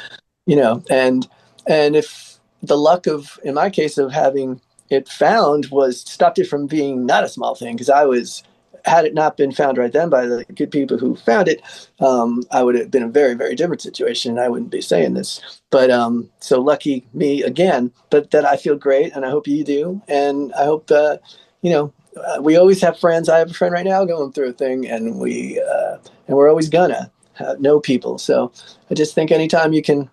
and if the luck of, in my case, of having it found was stopped it from being not a small thing, because I was, had it not been found right then by the good people who found it, I would have been a very, very different situation. I wouldn't be saying this, but so lucky me again. But that I feel great, and I hope you do, and I hope we always have friends. I have a friend right now going through a thing, and we're always gonna know people. So I just think anytime you can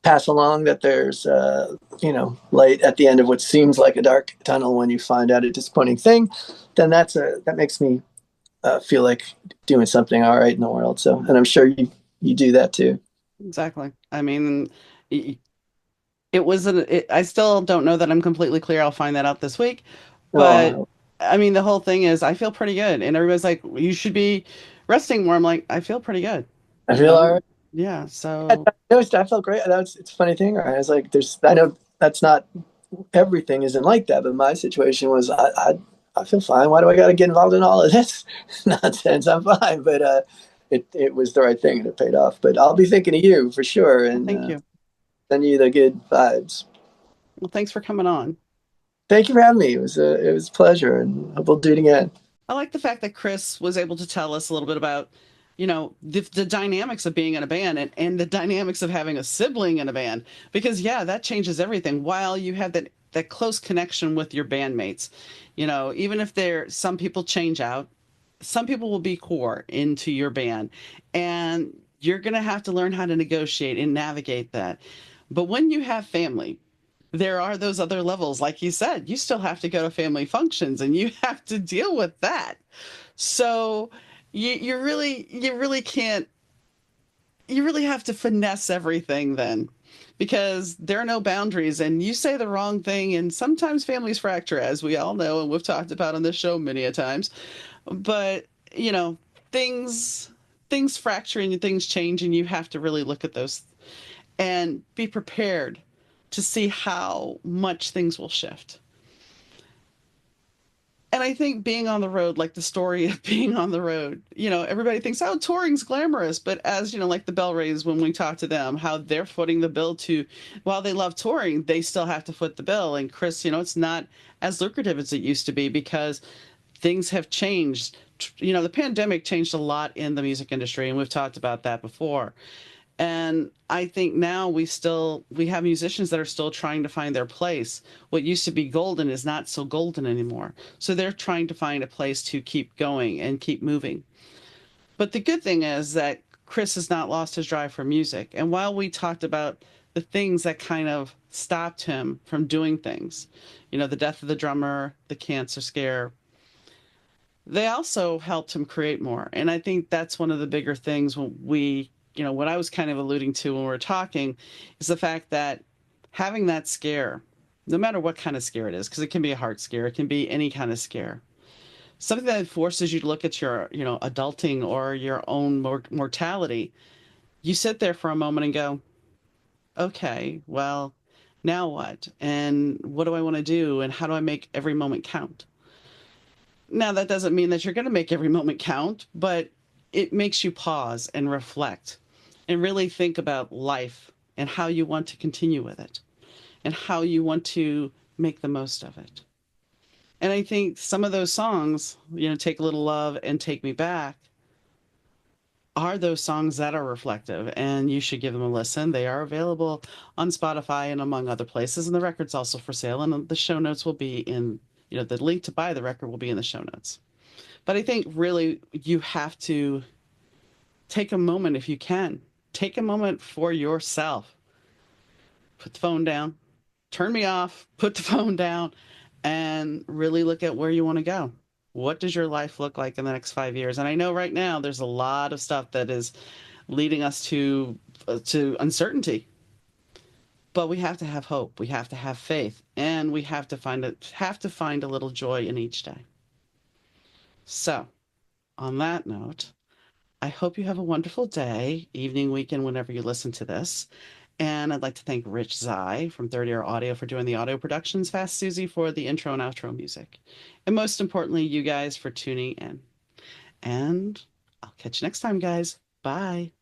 pass along that there's light at the end of what seems like a dark tunnel when you find out a disappointing thing, then that makes me feel like doing something all right in the world. So, and I'm sure you do that too. exactly. I mean, y- it wasn't. I still don't know that I'm completely clear. I'll find that out this week. But Oh, I mean, the whole thing is, I feel pretty good, and everybody's like, "You should be resting more." I'm like, I feel pretty good. I feel all right. Yeah. I So noticed I felt great. It's a funny thing. Right? I was like, I know that's not, everything isn't like that, but my situation was I feel fine. Why do I got to get involved in all of this nonsense? I'm fine, but it was the right thing and it paid off. But I'll be thinking of you for sure, well, and thank you. send you the good vibes. Well, thanks for coming on. Thank you for having me. It was a pleasure, and hope we'll do it again. I like the fact that Chris was able to tell us a little bit about, the dynamics of being in a band and the dynamics of having a sibling in a band. Because yeah, that changes everything. While you have that close connection with your bandmates, even if some people change out, some people will be core into your band, and you're gonna have to learn how to negotiate and navigate that. But when you have family, there are those other levels. Like you said, you still have to go to family functions and you have to deal with that. So you really can't, you really have to finesse everything then, because there are no boundaries and you say the wrong thing, and sometimes families fracture, as we all know and we've talked about on this show many a times. But you know things fracture and things change, and you have to really look at those and be prepared to see how much things will shift. And I think being on the road, like the story of being on the road, everybody thinks, oh, touring's glamorous. But as like the Bell Rays, when we talk to them, how they're footing the bill to, while they love touring, they still have to foot the bill. And Chris, it's not as lucrative as it used to be because things have changed. The pandemic changed a lot in the music industry, and we've talked about that before. And I think now we have musicians that are still trying to find their place. What used to be golden is not so golden anymore. So they're trying to find a place to keep going and keep moving. But the good thing is that Chris has not lost his drive for music. And while we talked about the things that kind of stopped him from doing things, the death of the drummer, the cancer scare, they also helped him create more. And I think that's one of the bigger things what I was kind of alluding to when we were talking is the fact that having that scare, no matter what kind of scare it is, because it can be a heart scare, it can be any kind of scare, something that forces you to look at your, adulting or your own mortality, you sit there for a moment and go, okay, well, now what? And what do I want to do? And how do I make every moment count? Now, that doesn't mean that you're going to make every moment count, but it makes you pause and reflect and really think about life and how you want to continue with it and how you want to make the most of it. And I think some of those songs, Take a Little Love and Take Me Back, are those songs that are reflective, and you should give them a listen. They are available on Spotify and among other places, and the record's also for sale, and the show notes will be the link to buy the record will be in the show notes. But I think really you have to take a moment if you can. Take a moment for yourself. Put the phone down, turn me off, put the phone down, and really look at where you want to go. What does your life look like in the next 5 years? And I know right now there's a lot of stuff that is leading us to uncertainty. But we have to have hope. We have to have faith, and we have to find a little joy in each day. So, on that note, I hope you have a wonderful day, evening, weekend, whenever you listen to this. And I'd like to thank Rich Zai from Third Ear Audio for doing the audio productions, Fast Susie for the intro and outro music. And most importantly, you guys for tuning in. And I'll catch you next time, guys. Bye.